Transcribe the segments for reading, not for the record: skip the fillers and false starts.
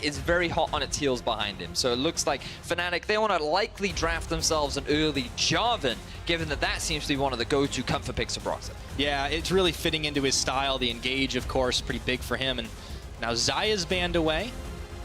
is very hot on its heels behind him. So it looks like Fnatic, they want to likely draft themselves an early Jarvan, given that that seems to be one of the go-to comfort picks of Broxah. Yeah, it's really fitting into his style. The engage, of course, pretty big for him. And now Xayah's banned away,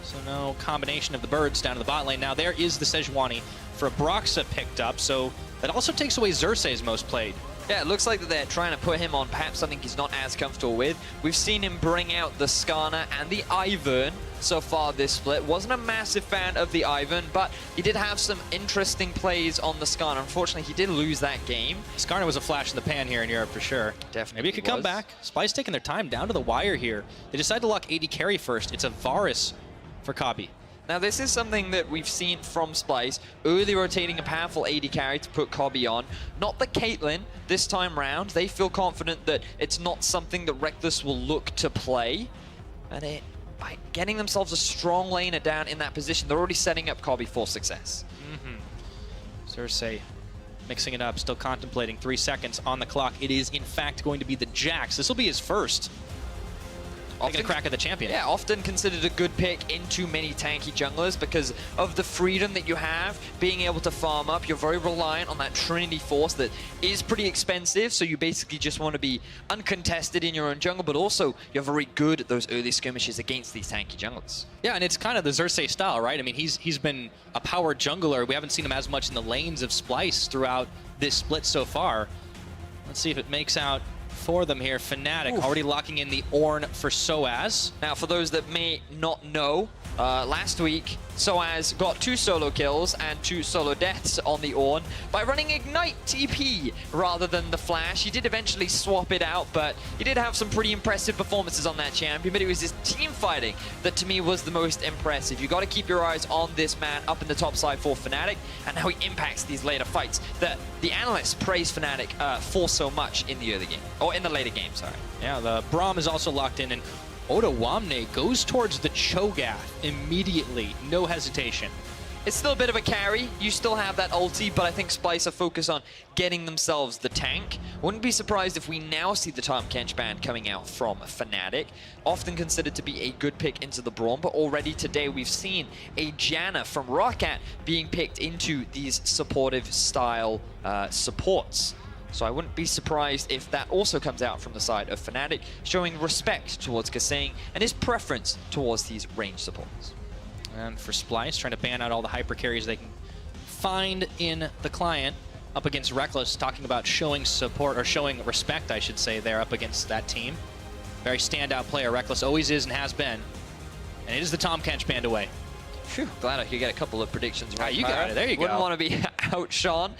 so no combination of the birds down to the bot lane. Now there is the Sejuani for Broxah picked up, so that also takes away Xerxes' most played. Yeah, it looks like that they're trying to put him on perhaps something he's not as comfortable with. We've seen him bring out the Skarner and the Ivern so far this split. Wasn't a massive fan of the Ivern, but he did have some interesting plays on the Skarner. Unfortunately, he did lose that game. Skarner was a flash in the pan here in Europe for sure. Definitely Maybe it could come back. Splyce taking their time down to the wire here. They decide to lock AD carry first. It's a Varus for Kabi. Now, this is something that we've seen from Splyce, early rotating a powerful AD carry to put Kabi on. Not the Caitlyn this time round. They feel confident that it's not something that Rekkles will look to play. And by getting themselves a strong laner down in that position, they're already setting up Kabi for success. Xerxes mixing it up, still contemplating. 3 seconds on the clock. It is, in fact, going to be the Jax. This will be his first. Taking a crack at the champion. Yeah, often considered a good pick into many tanky junglers because of the freedom that you have, being able to farm up. You're very reliant on that Trinity Force that is pretty expensive, so you basically just want to be uncontested in your own jungle, but also you're very good at those early skirmishes against these tanky junglers. Yeah, and it's kind of the Xerxes style, right? I mean, he's been a power jungler. We haven't seen him as much in the lanes of Splyce throughout this split so far. Let's see if it makes out for them here. Fnatic already locking in the Ornn for Soaz. Now, for those that may not know, last week, Soaz got 2 solo kills and 2 solo deaths on the Ornn by running Ignite TP rather than the Flash. He did eventually swap it out, but he did have some pretty impressive performances on that champion, but it was his team fighting that to me was the most impressive. You got to keep your eyes on this man up in the top side for Fnatic and how he impacts these later fights that the analysts praise Fnatic for so much in the early game, or in the later game, sorry. Yeah, the Braum is also locked in, and Odoamne goes towards the Cho'Gath immediately, no hesitation. It's still a bit of a carry. You still have that ulti, but I think Splyce are focused on getting themselves the tank. Wouldn't be surprised if we now see the Tahm Kench band coming out from Fnatic. Often considered to be a good pick into the Braum, but already today we've seen a Janna from Roccat being picked into these supportive style supports. So I wouldn't be surprised if that also comes out from the side of Fnatic, showing respect towards Kasain and his preference towards these range supports. And for Splyce, trying to ban out all the hyper carries they can find in the client up against Rekkles, talking about showing support, or showing respect, I should say, there up against that team. Very standout player, Rekkles always is and has been. And it is the Tahm Kench band away. Phew, glad I could get a couple of predictions right. You got it, there you go. Wouldn't want to be outshone.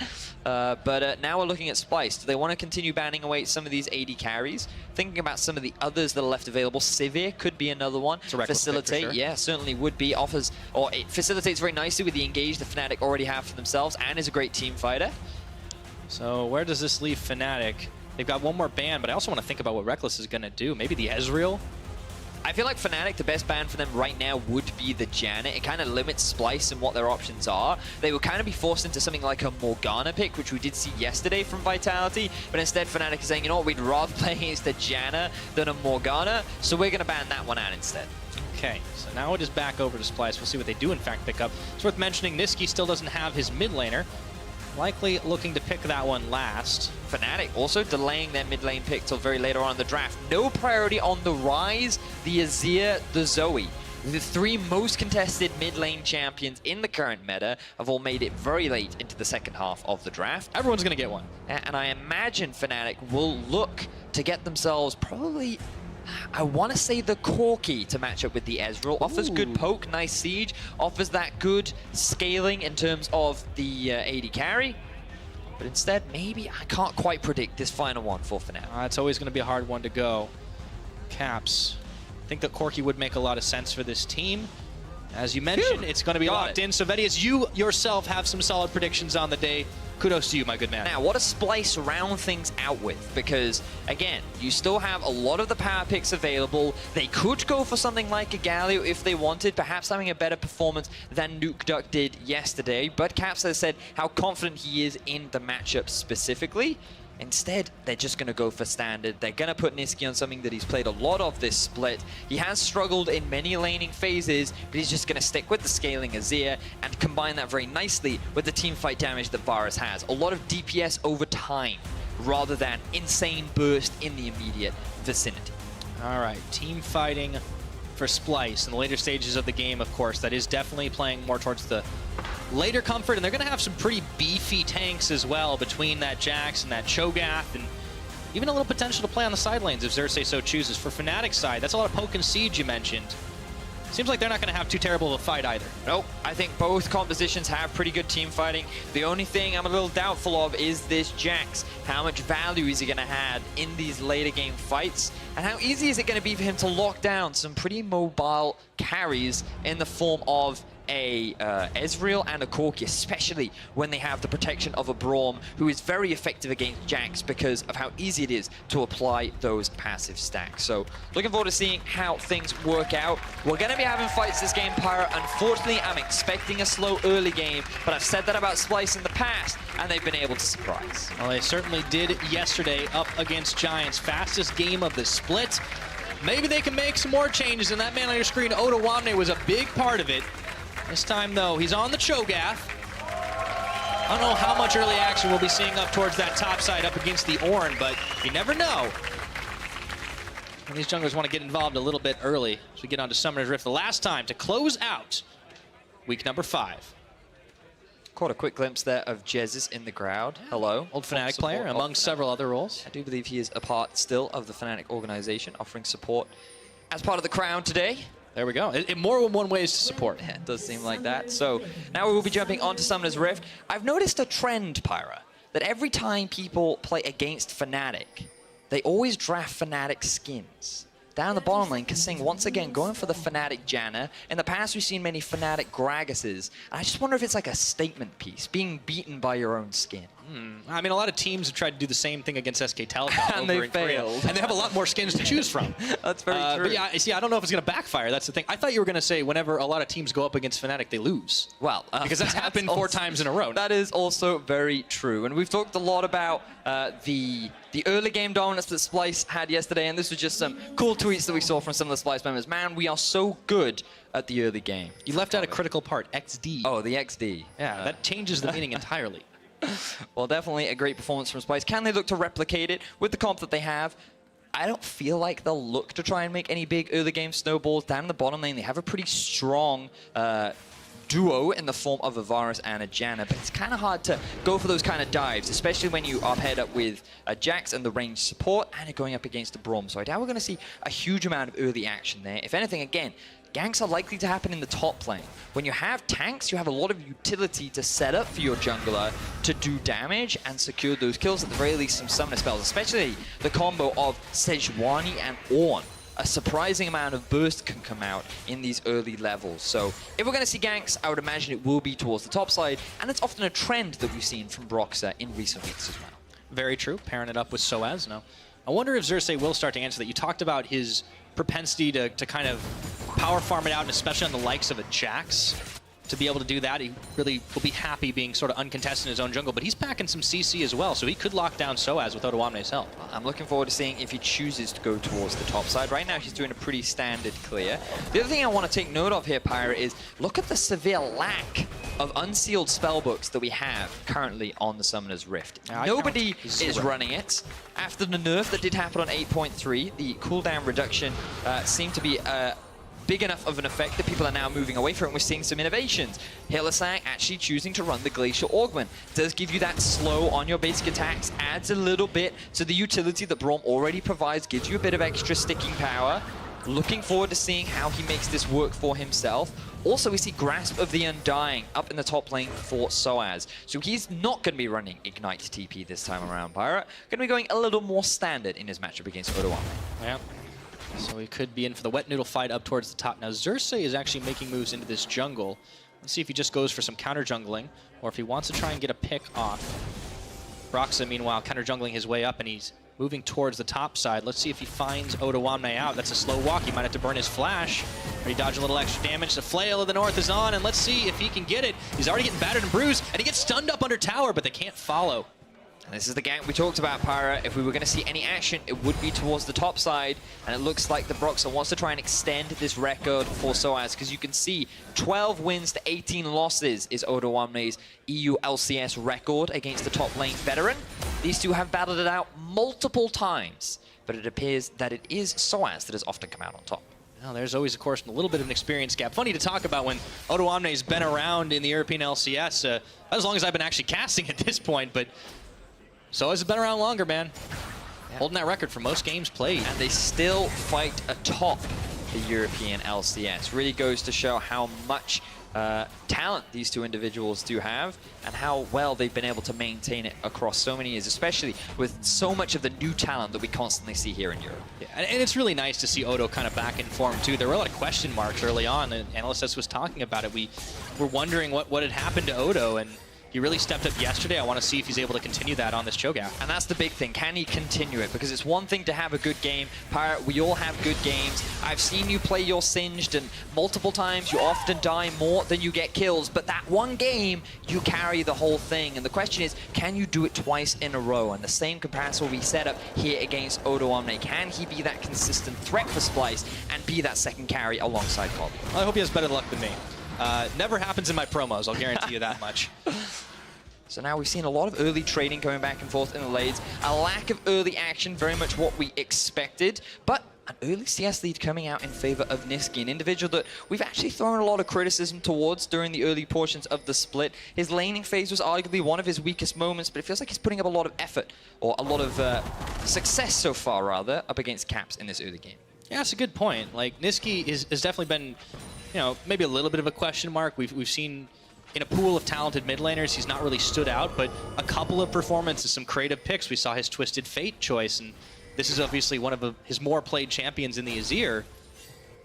But now we're looking at Splyce. Do they want to continue banning away some of these AD carries? Thinking about some of the others that are left available, Sivir could be another one. Facilitate, sure. Yeah, certainly would be. Offers, or it facilitates very nicely with the engage the Fnatic already have for themselves, and is a great team fighter. So where does this leave Fnatic? They've got one more ban, but I also want to think about what Rekkles is going to do. Maybe the Ezreal? I feel like Fnatic, the best ban for them right now would be the Janna. It kind of limits Splyce and what their options are. They would kind of be forced into something like a Morgana pick, which we did see yesterday from Vitality, but instead Fnatic is saying, you know what, we'd rather play against a Janna than a Morgana, so we're going to ban that one out instead. Okay, so now it is back over to Splyce. We'll see what they do in fact pick up. It's worth mentioning Niski still doesn't have his mid laner. Likely looking to pick that one last. Fnatic also delaying their mid lane pick till very later on in the draft. No priority on the Ryze, the Azir, the Zoe. The 3 most contested mid lane champions in the current meta have all made it very late into the second half of the draft. Everyone's going to get one. And I imagine Fnatic will look to get themselves probably, I want to say, the Corki to match up with the Ezreal. Offers good poke, nice siege, offers that good scaling in terms of the AD carry. But instead, maybe I can't quite predict this final one for Fnatic. It's always going to be a hard one to go. Caps. I think that Corki would make a lot of sense for this team. As you mentioned, it's going to be locked in. So Vedius, you yourself have some solid predictions on the day. Kudos to you, my good man. Now, what does Splyce round things out with? Because, again, you still have a lot of the power picks available. They could go for something like a Galio if they wanted, perhaps having a better performance than Nukeduck did yesterday. But Caps has said how confident he is in the matchup specifically. Instead, they're just going to go for standard. They're going to put Nisqy on something that he's played a lot of this split. He has struggled in many laning phases, but he's just going to stick with the scaling Azir and combine that very nicely with the team fight damage that Varus has. A lot of DPS over time, rather than insane burst in the immediate vicinity. All right, team fighting for Splyce in the later stages of the game, of course. That is definitely playing more towards the later comfort, and they're going to have some pretty beefy tanks as well between that Jax and that Cho'Gath, and even a little potential to play on the side lanes if Xerxes so chooses. For Fnatic's side, that's a lot of poke and siege you mentioned. Seems like they're not going to have too terrible of a fight either. Nope, I think both compositions have pretty good team fighting. The only thing I'm a little doubtful of is this Jax. How much value is he going to have in these later game fights? And how easy is it going to be for him to lock down some pretty mobile carries in the form of a Ezreal and a Corki, especially when they have the protection of a Braum, who is very effective against Jax because of how easy it is to apply those passive stacks. So looking forward to seeing how things work out. We're going to be having fights this game, Pyra. Unfortunately, I'm expecting a slow early game, but I've said that about Splyce in the past, and they've been able to surprise. Well, they certainly did yesterday up against Giants. Fastest game of the split. Maybe they can make some more changes, and that man on your screen, Odoamne, was a big part of it. This time, though, he's on the Cho'Gath. I don't know how much early action we'll be seeing up towards that top side up against the Ornn, but you never know. And these junglers want to get involved a little bit early as we get on to Summoner's Rift the last time to close out week number 5. Caught a quick glimpse there of Jesus in the crowd. Hello. Old Fnatic player, among several other roles. I do believe he is a part still of the Fnatic organization, offering support as part of the crown today. There we go. More than one ways to support. Yeah, it does seem like that. So now we will be jumping onto Summoner's Rift. I've noticed a trend, Pyra, that every time people play against Fnatic, they always draft Fnatic skins. Down the bottom lane, Kasing once again going for the Fnatic Janna. In the past, we've seen many Fnatic Gragas's. And I just wonder if it's like a statement piece, being beaten by your own skin. I mean, a lot of teams have tried to do the same thing against SK Telecom And over they in Korea. failed. And they have a lot more skins to choose from. That's very true. But yeah, see, I don't know if it's going to backfire. That's the thing. I thought you were going to say whenever a lot of teams go up against Fnatic, they lose. Well, because that's happened 4 times in a row. That is also very true. And we've talked a lot about the early game dominance that Splyce had yesterday, and this was just some cool tweets that we saw from some of the Splyce members. Man, we are so good at the early game. You left out a critical part, XD. Oh, the XD. Yeah, that changes the meaning entirely. Well, definitely a great performance from Splyce. Can they look to replicate it with the comp that they have? I don't feel like they'll look to try and make any big early game snowballs. Down in the bottom lane, they have a pretty strong duo in the form of a Varus and a Janna, but it's kind of hard to go for those kind of dives, especially when you are paired up with a Jax and the range support, and you're going up against a Braum. So I doubt we're going to see a huge amount of early action there. If anything, again, ganks are likely to happen in the top lane. When you have tanks, you have a lot of utility to set up for your jungler to do damage and secure those kills, at the very least some summoner spells, especially the combo of Sejuani and Ornn. A surprising amount of burst can come out in these early levels. So if we're going to see ganks, I would imagine it will be towards the top side, and it's often a trend that we've seen from Broxah in recent weeks as well. Very true, pairing it up with Soaz now. I wonder if Xerxes will start to answer that. You talked about his propensity to kind of power farm it out, and especially on the likes of a Jax. To be able to do that, he really will be happy being sort of uncontested in his own jungle, but he's packing some CC as well, so he could lock down Soaz without Odoamne's help. I'm looking forward to seeing if he chooses to go towards the top side. Right now, he's doing a pretty standard clear. The other thing I want to take note of here, Pyra, is look at the severe lack of unsealed spellbooks that we have currently on the Summoner's Rift. Nobody is running it. After the nerf that did happen on 8.3, the cooldown reduction seemed to be big enough of an effect that people are now moving away from it. We're seeing some innovations. Hylissang actually choosing to run the Glacial Augment. Does give you that slow on your basic attacks, adds a little bit to the utility that Braum already provides, gives you a bit of extra sticking power. Looking forward to seeing how he makes this work for himself. Also, we see Grasp of the Undying up in the top lane for Soaz. So he's not going to be running Ignite TP this time around, Pyra. Going to be going a little more standard in his matchup against Odoamne. Yeah. So he could be in for the wet noodle fight up towards the top. Now Xerxes is actually making moves into this jungle. Let's see if he just goes for some counter jungling, or if he wants to try and get a pick off. Broxah, meanwhile, counter jungling his way up, and he's moving towards the top side. Let's see if he finds Odoamne out. That's a slow walk. He might have to burn his flash. Or he dodge a little extra damage. The Flail of the North is on, and let's see if he can get it. He's already getting battered and bruised, and he gets stunned up under tower, but they can't follow. And this is the gank we talked about, Pyra. If we were going to see any action, it would be towards the top side. And it looks like the Broxah wants to try and extend this record for Soaz, because you can see 12 wins to 18 losses is Odo Omne's EU LCS record against the top lane veteran. These two have battled it out multiple times, but it appears that it is Soaz that has often come out on top. Well, there's always, of course, a little bit of an experience gap. Funny to talk about when Odo Omne's been around in the European LCS, as long as I've been actually casting at this point, but Soaz has been around longer, man. Yeah. Holding that record for most games played. And they still fight atop the European LCS. Really goes to show how much talent these two individuals do have and how well they've been able to maintain it across so many years, especially with so much of the new talent that we constantly see here in Europe. Yeah, and it's really nice to see Odo kind of back in form too. There were a lot of question marks early on, and Analysis was talking about it. We were wondering what had happened to Odo, and he really stepped up yesterday. I want to see if he's able to continue that on this Cho'Gath. And that's the big thing. Can he continue it? Because it's one thing to have a good game. Pirate, we all have good games. I've seen you play your Singed, and multiple times you often die more than you get kills. But that one game, you carry the whole thing. And the question is, can you do it twice in a row? And the same comparison will be set up here against Odo Omne. Can he be that consistent threat for Splyce and be that second carry alongside Kobe? Well, I hope he has better luck than me. Never happens in my promos, I'll guarantee you that much. So now we've seen a lot of early trading going back and forth in the lanes. A lack of early action, very much what we expected. But an early CS lead coming out in favor of Nisqy, an individual that we've actually thrown a lot of criticism towards during the early portions of the split. His laning phase was arguably one of his weakest moments, but it feels like he's putting up a lot of effort, or a lot of success so far, rather, up against Caps in this early game. Yeah, that's a good point. Like, Nisqy has definitely been, you know, maybe a little bit of a question mark. We've seen in a pool of talented mid laners, he's not really stood out, but a couple of performances, some creative picks. We saw his Twisted Fate choice, and this is obviously one of his more played champions in the Azir.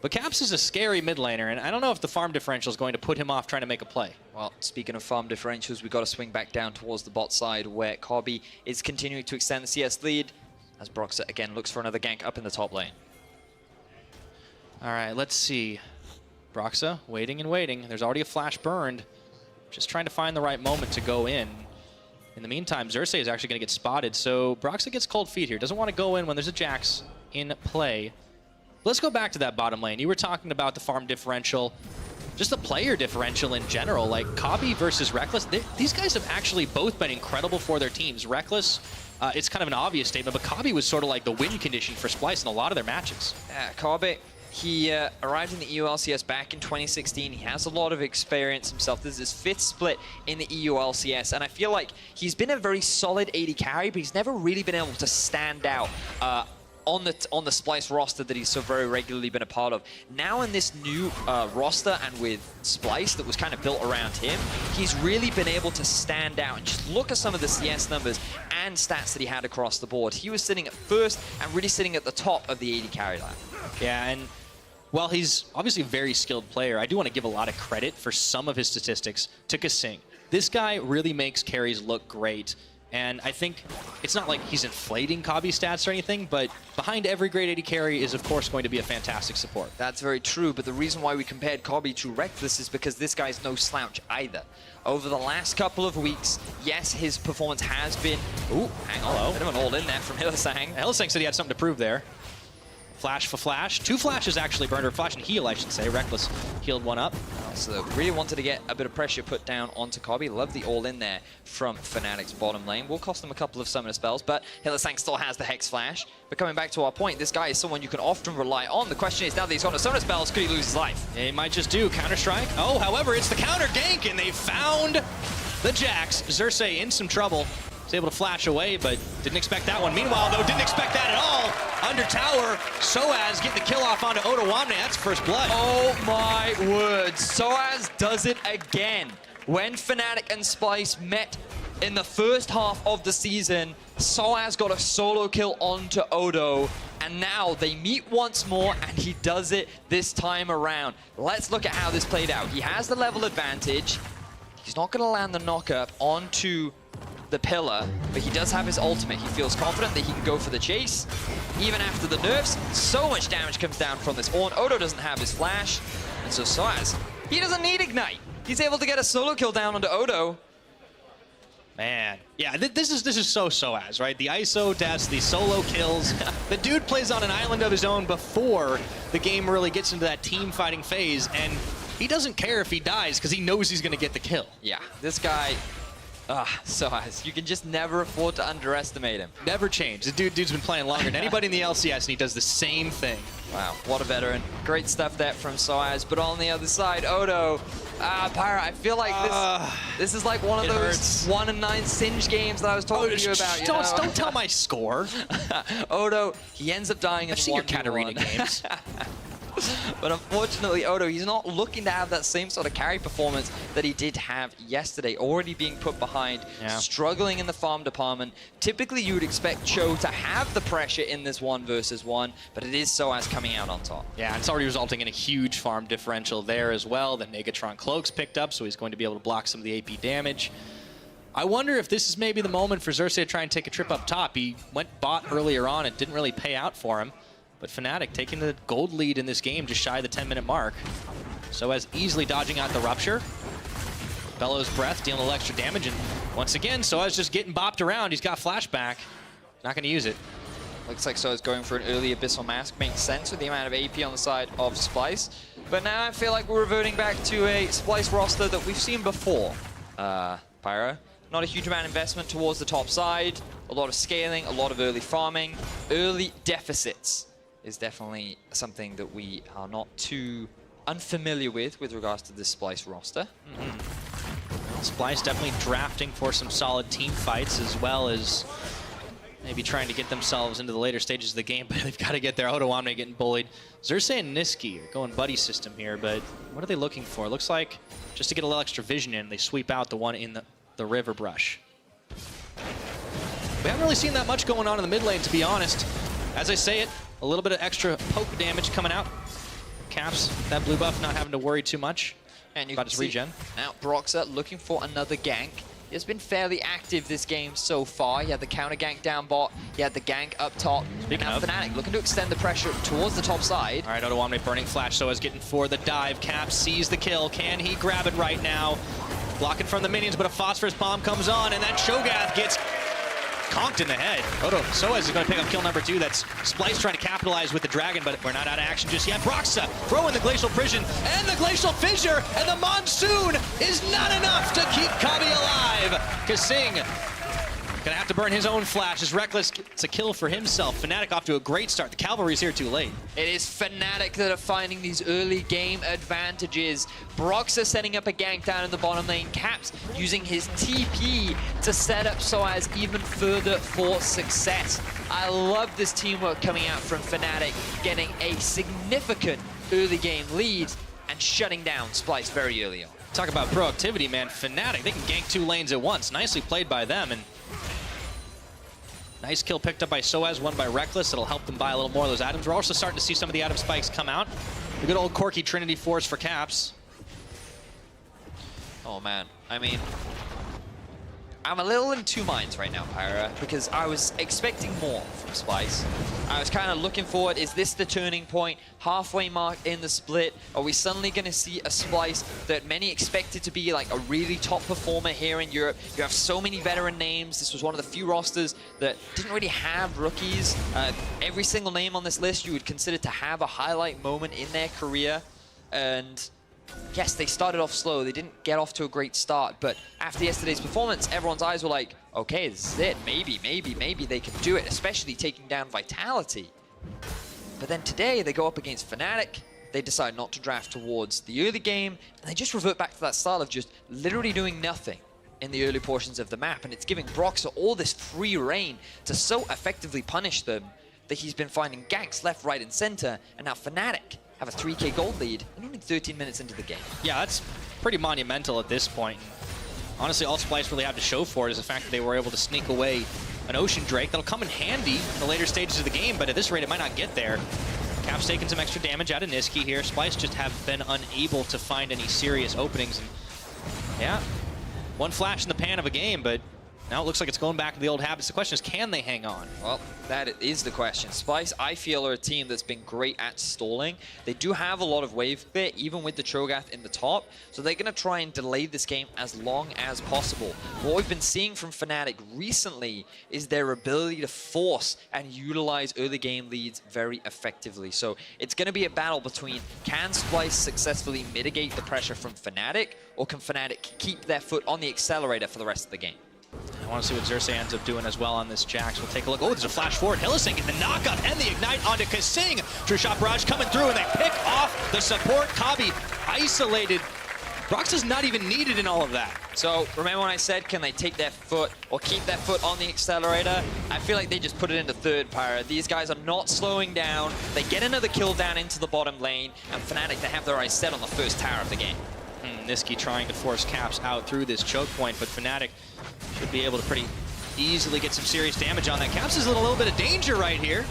But Caps is a scary mid laner, and I don't know if the farm differential is going to put him off trying to make a play. Well, speaking of farm differentials, we've got to swing back down towards the bot side, where Kobe is continuing to extend the CS lead, as Broxah again looks for another gank up in the top lane. All right, let's see. Broxah waiting and waiting. There's already a flash burned. Just trying to find the right moment to go in. In the meantime, Xerxes is actually going to get spotted, so Broxah gets cold feet here. Doesn't want to go in when there's a Jax in play. Let's go back to that bottom lane. You were talking about the farm differential, just the player differential in general. Like, Kobbe versus Rekkles, these guys have actually both been incredible for their teams. Rekkles, it's kind of an obvious statement, but Kobbe was sort of like the win condition for Splyce in a lot of their matches. Kobbe, he arrived in the EU LCS back in 2016. He has a lot of experience himself. This is his 5th split in the EU LCS, and I feel like he's been a very solid AD carry, but he's never really been able to stand out on the Splyce roster that he's so very regularly been a part of. Now in this new roster, and with Splyce that was kind of built around him, he's really been able to stand out. And just look at some of the CS numbers and stats that he had across the board. He was sitting at first and really sitting at the top of the AD carry line. Yeah, and while he's obviously a very skilled player, I do want to give a lot of credit for some of his statistics to Kasing. This guy really makes carries look great. And I think it's not like he's inflating Kobbe's stats or anything, but behind every great AD carry is, of course, going to be a fantastic support. That's very true, but the reason why we compared Kobbe to Rekkles is because this guy's no slouch either. Over the last couple of weeks, yes, his performance has been... Ooh, hang on, bit of an all-in there from Hylissang. Hylissang said he had something to prove there. Flash for flash. 2 flashes actually burned, or flash and heal, I should say. Rekkles healed one up. So really wanted to get a bit of pressure put down onto Kobbe. Love the all-in there from Fnatic's bottom lane. Will cost them a couple of summoner spells, but Hylissang still has the Hex Flash. But coming back to our point, this guy is someone you can often rely on. The question is, now that he's got a summoner spells, could he lose his life? He might just do. Counter-Strike. Oh, however, it's the counter gank, and they found the Jax. Xerxes in some trouble. Was able to flash away, but didn't expect that one. Meanwhile, though, didn't expect that at all. Under tower, Soaz getting the kill off onto Odo Omne. That's first blood. Oh my word. Soaz does it again. When Fnatic and Splyce met in the first half of the season, Soaz got a solo kill onto Odo, and now they meet once more, and he does it this time around. Let's look at how this played out. He has the level advantage. He's not going to land the knock-up onto the pillar, but he does have his ultimate. He feels confident that he can go for the chase. Even after the nerfs, so much damage comes down from this Ornn. Odo doesn't have his flash, and so Soaz, he doesn't need Ignite. He's able to get a solo kill down onto Odo. Man, yeah, this is so Soaz, right? The ISO deaths, the solo kills. The dude plays on an island of his own before the game really gets into that team fighting phase, and he doesn't care if he dies because he knows he's going to get the kill. Yeah, this guy, Soaz, you can just never afford to underestimate him. Never change. The dude's been playing longer than anybody in the LCS, and he does the same thing. Wow, what a veteran. Great stuff there from Soaz, but on the other side, Odo. Pyra, I feel like this is like one of those 1-9 Singe games that I was talking to you about. Don't tell my score. Odo, he ends up dying in I've seen your Katarina games. But unfortunately, Odo, he's not looking to have that same sort of carry performance that he did have yesterday, already being put behind, struggling in the farm department. Typically, you would expect Cho to have the pressure in this 1 versus 1, but it is Soaz coming out on top. Yeah, it's already resulting in a huge farm differential there as well. The Negatron Cloak's picked up, so he's going to be able to block some of the AP damage. I wonder if this is maybe the moment for Xerxe to try and take a trip up top. He went bot earlier on. It didn't really pay out for him. But Fnatic taking the gold lead in this game, just shy of the 10-minute mark. Soaz easily dodging out the Rupture. Bellows Breath dealing a little extra damage, and once again, Soaz just getting bopped around. He's got flashback. Not going to use it. Looks like Soaz going for an early Abyssal Mask. Makes sense with the amount of AP on the side of Splyce. But now I feel like we're reverting back to a Splyce roster that we've seen before. Pyra, not a huge amount of investment towards the top side. A lot of scaling, a lot of early farming. Early deficits is definitely something that we are not too unfamiliar with regards to this Splyce roster. Splyce definitely drafting for some solid team fights, as well as maybe trying to get themselves into the later stages of the game, but they've got to get their Odoamne getting bullied. Xerxe and Niski are going buddy system here, but what are they looking for? Looks like just to get a little extra vision in, they sweep out the one in the river brush. We haven't really seen that much going on in the mid lane, to be honest. As I say it, a little bit of extra poke damage coming out. Caps, that blue buff, not having to worry too much And you about can his see regen. now Broxah looking for another gank. He's been fairly active this game so far. He had the counter gank down bot. He had the gank up top. Speaking and now of, Fnatic looking to extend the pressure towards the top side. All right, Odoamne burning flash, Soaz getting for the dive. Caps sees the kill. Can he grab it right now? Blocking from the minions, but a Phosphorus Bomb comes on, and that Cho'Gath gets conked in the head. Soaz is going to pick up kill number 2. That's Splyce trying to capitalize with the Dragon, but we're not out of action just yet. Broxah throwing the Glacial Prison and the Glacial Fissure, and the Monsoon is not enough to keep Kami alive. Kasing gonna have to burn his own flash as Rekkles gets a kill for himself. Fnatic off to a great start. The Cavalry's here too late. It is Fnatic that are finding these early game advantages. Broxah setting up a gank down in the bottom lane. Caps using his TP to set up Soaz even further for success. I love this teamwork coming out from Fnatic, getting a significant early game lead and shutting down Splyce very early on. Talk about proactivity, man. Fnatic, they can gank 2 lanes at once. Nicely played by them, and nice kill picked up by Soaz, one by Rekkles. It'll help them buy a little more of those items. We're also starting to see some of the item spikes come out. The good old Corki Trinity Force for Caps. Oh man, I mean, I'm a little in 2 minds right now, Pyra, because I was expecting more from Splyce. I was kind of looking forward, is this the turning point? Halfway mark in the split? Are we suddenly going to see a Splyce that many expected to be like a really top performer here in Europe? You have so many veteran names. This was one of the few rosters that didn't really have rookies. Every single name on this list you would consider to have a highlight moment in their career. And yes, they started off slow. They didn't get off to a great start, but after yesterday's performance, everyone's eyes were like, okay, this is it. Maybe they can do it, especially taking down Vitality. But then today, they go up against Fnatic. They decide not to draft towards the early game, and they just revert back to that style of just literally doing nothing in the early portions of the map, and it's giving Broxah all this free reign to so effectively punish them that he's been finding ganks left, right, and center, and now Fnatic have a 3k gold lead and only 13 minutes into the game. Yeah, that's pretty monumental at this point. Honestly, all Splyce really have to show for it is the fact that they were able to sneak away an Ocean Drake. That'll come in handy in the later stages of the game, but at this rate, it might not get there. Cap's taking some extra damage out of Niski here. Splyce just have been unable to find any serious openings. And yeah, one flash in the pan of a game, but Now it looks like it's going back to the old habits. The question is, can they hang on? Well, that is the question. Splyce, I feel, are a team that's been great at stalling. They do have a lot of wave clear, even with the Cho'Gath in the top, so they're going to try and delay this game as long as possible. What we've been seeing from Fnatic recently is their ability to force and utilize early game leads very effectively. So it's going to be a battle between, can Splyce successfully mitigate the pressure from Fnatic, or can Fnatic keep their foot on the accelerator for the rest of the game? I want to see what Xerxe ends up doing as well on this Jax. We'll take a look. Oh, there's a flash forward. Hylissang get the knockup and the ignite onto Kasing. True Shot Barrage coming through, and they pick off the support. Kobbe isolated. Brox is not even needed in all of that. So remember when I said, can they take their foot or keep their foot on the accelerator? I feel like they just put it into third Pyra. These guys are not slowing down. They get another kill down into the bottom lane, and Fnatic, they have their eyes set on the first tower of the game. Nisqy trying to force Caps out through this choke point, but Fnatic should be able to pretty easily get some serious damage on that. Caps is in a little bit of danger right here,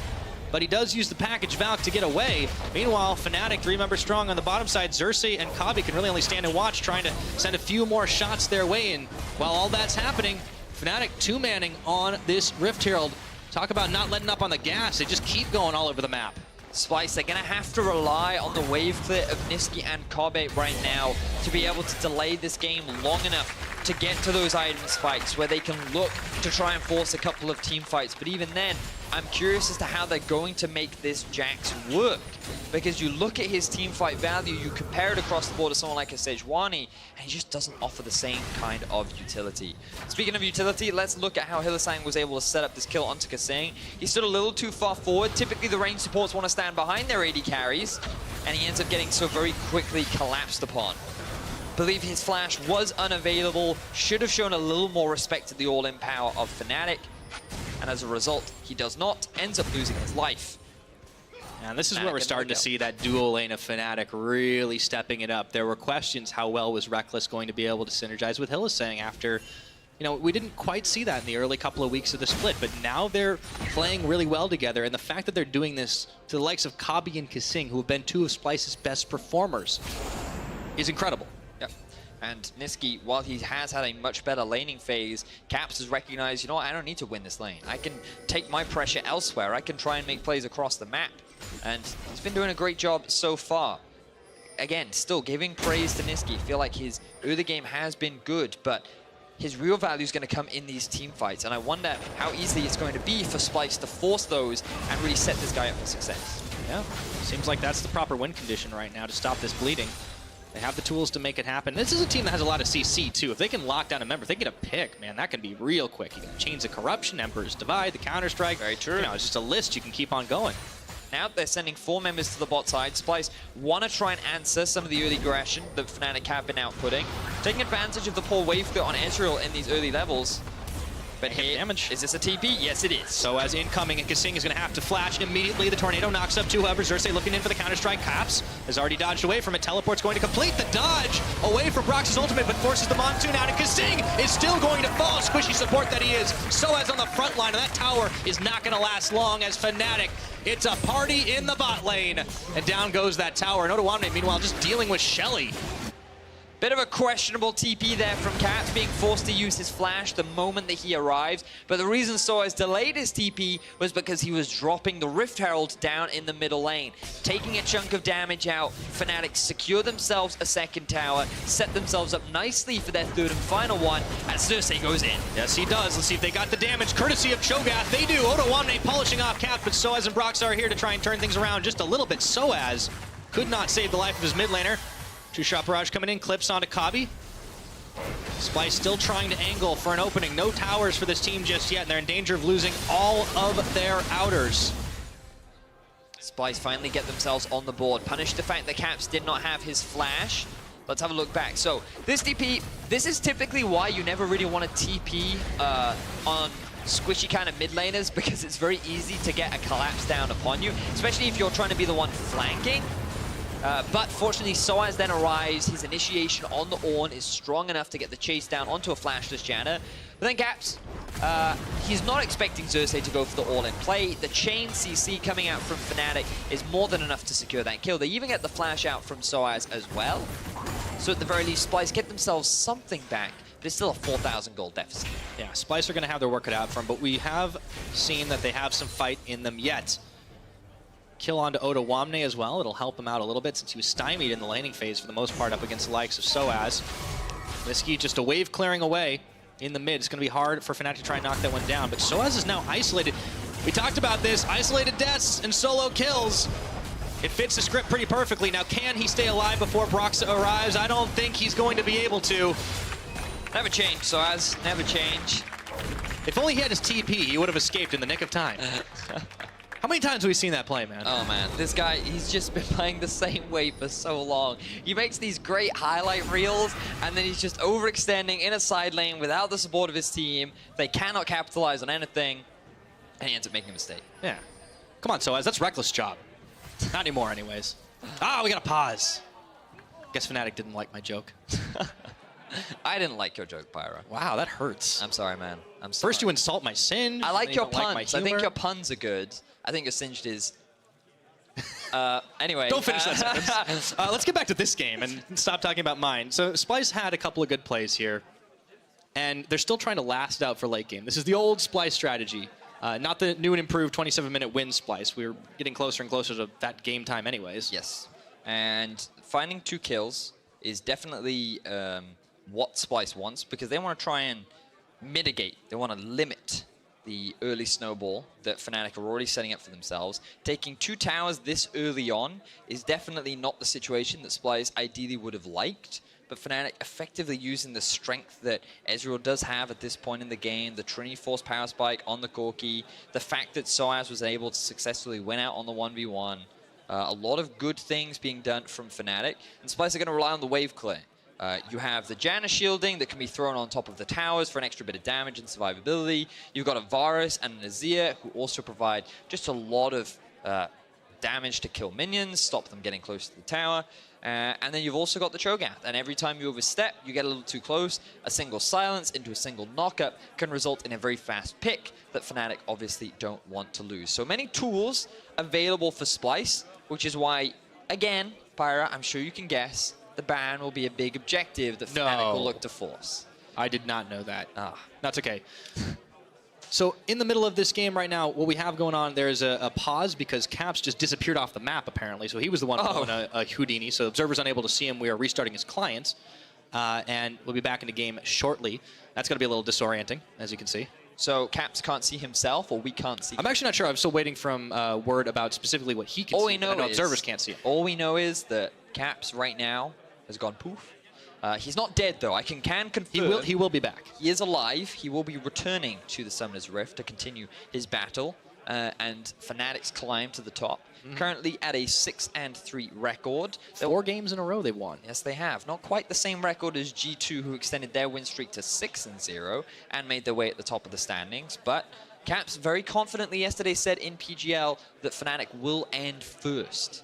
but he does use the package Valk to get away. Meanwhile, Fnatic, 3 members strong on the bottom side. Xerxe and Kobbe can really only stand and watch, trying to send a few more shots their way. And while all that's happening, Fnatic 2-manning on this Rift Herald. Talk about not letting up on the gas. They just keep going all over the map. Splyce, they're going to have to rely on the wave clear of Nisqy and Kobbe right now to be able to delay this game long enough to get to those item spikes where they can look to try and force a couple of team fights. But even then, I'm curious as to how they're going to make this Jax work. Because you look at his team fight value, you compare it across the board to someone like a Sejuani, and he just doesn't offer the same kind of utility. Speaking of utility, let's look at how Hylissang was able to set up this kill onto Kasing. He stood a little too far forward. Typically, the range supports want to stand behind their AD carries, and he ends up getting so very quickly collapsed upon. Believe his flash was unavailable, should have shown a little more respect to the all-in power of Fnatic, and as a result, he does not, ends up losing his life. And this is where we're starting to see that dual lane of Fnatic really stepping it up. There were questions how well was Rekkles going to be able to synergize with Hylissang after, you know, we didn't quite see that in the early couple of weeks of the split, but now they're playing really well together, and the fact that they're doing this to the likes of Kobbe and Kasing, who have been 2 of Splyce's best performers, is incredible. And Nisqy, while he has had a much better laning phase, Caps has recognized, you know what, I don't need to win this lane. I can take my pressure elsewhere. I can try and make plays across the map. And he's been doing a great job so far. Again, still giving praise to Nisqy. Feel like his early game has been good, but his real value is going to come in these team fights. And I wonder how easy it's going to be for Splyce to force those and really set this guy up for success. Yeah, seems like that's the proper win condition right now to stop this bleeding. They have the tools to make it happen. This is a team that has a lot of CC, too. If they can lock down a member, if they get a pick, man, that can be real quick. You got Chains of Corruption, Emperor's Divide, the Counter-Strike. Very true. You know, it's just a list you can keep on going. Now they're sending 4 members to the bot side. Splyce want to try and answer some of the early aggression that Fnatic have been outputting. Taking advantage of the poor wave clear on Ezreal in these early levels. But here, damage. Is this a TP? Yes, it is. So as incoming, and Kasing is going to have to flash immediately. The Tornado knocks up 2. However, Xerxe looking in for the Counter-Strike. Caps has already dodged away from it. Teleport's going to complete the dodge away from Brox's ultimate, but forces the Monsoon out. And Kasing is still going to fall. Squishy support that he is. So as on the front line, and that tower is not going to last long as Fnatic. It's a party in the bot lane. And down goes that tower. And Odoamne, meanwhile, just dealing with Shelly. Bit of a questionable TP there from Caps, being forced to use his flash the moment that he arrives. But the reason Soaz delayed his TP was because he was dropping the Rift Herald down in the middle lane. Taking a chunk of damage out, Fnatic secure themselves a second tower, set themselves up nicely for their 3rd and final one, as Xerxe goes in. Yes, he does. Let's see if they got the damage, courtesy of Cho'Gath. They do. Odoamne polishing off Caps, but Soaz and Brox are here to try and turn things around just a little bit. Soaz could not save the life of his mid laner. True Shot Barrage coming in, clips onto Kobbe. Splyce still trying to angle for an opening. No towers for this team just yet, and they're in danger of losing all of their outers. Splyce finally get themselves on the board. Punish the fact that Caps did not have his flash. Let's have a look back. So this TP, this is typically why you never really want to TP on squishy kind of mid laners, because it's very easy to get a collapse down upon you, especially if you're trying to be the one flanking. But fortunately, Soaz then arrives. His initiation on the Ornn is strong enough to get the chase down onto a flashless Janna. But then Caps, he's not expecting Xerxe to go for the all-in play. The chain CC coming out from Fnatic is more than enough to secure that kill. They even get the flash out from Soaz as well. So at the very least, Splyce get themselves something back. but it's still a 4,000 gold deficit. Yeah, Splice are going to have their work cut out for them, but we have seen that they have some fight in them yet. Kill onto Ottawamne as well. It'll help him out a little bit since he was stymied in the laning phase for the most part up against the likes of Soaz. Niski just a wave clearing away in the mid. It's going to be hard for Fnatic to try and knock that one down, but Soaz is now isolated. We talked about this, isolated deaths and solo kills. It fits the script pretty perfectly. Now, can he stay alive before Broxah arrives? I don't think he's going to be able to. Never change, Soaz. Never change. If only he had his TP, he would have escaped in the nick of time. How many times have we seen that play, man? Oh, man. This guy, he's just been playing the same way for so long. He makes these great highlight reels, and then he's just overextending in a side lane without the support of his team. They cannot capitalize on anything, and he ends up making a mistake. Yeah. Come on, Soaz. That's Reckless job. Not anymore, anyways. Ah, we got to pause. Guess Fnatic didn't like my joke. I didn't like your joke, Pyra. Wow, that hurts. I'm sorry, man. I'm sorry. First you insult my sin. I like your puns. Like I think your puns are good. I think your singed is... anyway. Don't finish that sentence. Let's get back to this game and stop talking about mine. So Splice had a couple of good plays here, and they're still trying to last it out for late game. This is the old Splice strategy. Not the new and improved 27-minute win Splice. We're getting closer and closer to that game time anyways. Yes. And finding 2 kills is definitely what Splice wants, because they want to try and mitigate. They want to limit the early snowball that Fnatic are already setting up for themselves. Taking 2 towers this early on is definitely not the situation that Splice ideally would have liked. But Fnatic effectively using the strength that Ezreal does have at this point in the game, the Trinity Force Power Spike on the Corki, the fact that Soaz was able to successfully win out on the 1v1, a lot of good things being done from Fnatic, and Splice are going to rely on the wave clear. You have the Janna shielding that can be thrown on top of the towers for an extra bit of damage and survivability. You've got a Varus and an Azir who also provide just a lot of damage to kill minions, stop them getting close to the tower. And then you've also got the Cho'Gath, and every time you overstep, you get a little too close, a single silence into a single knockup can result in a very fast pick that Fnatic obviously don't want to lose. So many tools available for Splice, which is why, again, Pyra, I'm sure you can guess, the ban will be a big objective that Fnatic will look to force. I did not know that. Ah. That's okay. So in the middle of this game right now, what we have going on, there's a pause because Caps just disappeared off the map, apparently. So he was the one pulling a Houdini. So Observer's unable to see him. We are restarting his clients. And we'll be back into game shortly. That's going to be a little disorienting, as you can see. So Caps can't see himself, or we can't see him? I'm actually not sure. I'm still waiting from word about specifically what he can see. We know is, Observers can't see him. All we know is that Caps right now has gone poof. He's not dead, though. I can confirm. He will be back. He is alive. He will be returning to the Summoner's Rift to continue his battle. And Fnatic's climb to the top. Currently at a 6-3 record. 4 games in a row they've won. Yes, they have. Not quite the same record as G2, who extended their win streak to 6-0 and made their way at the top of the standings. But Caps very confidently yesterday said in PGL that Fnatic will end first.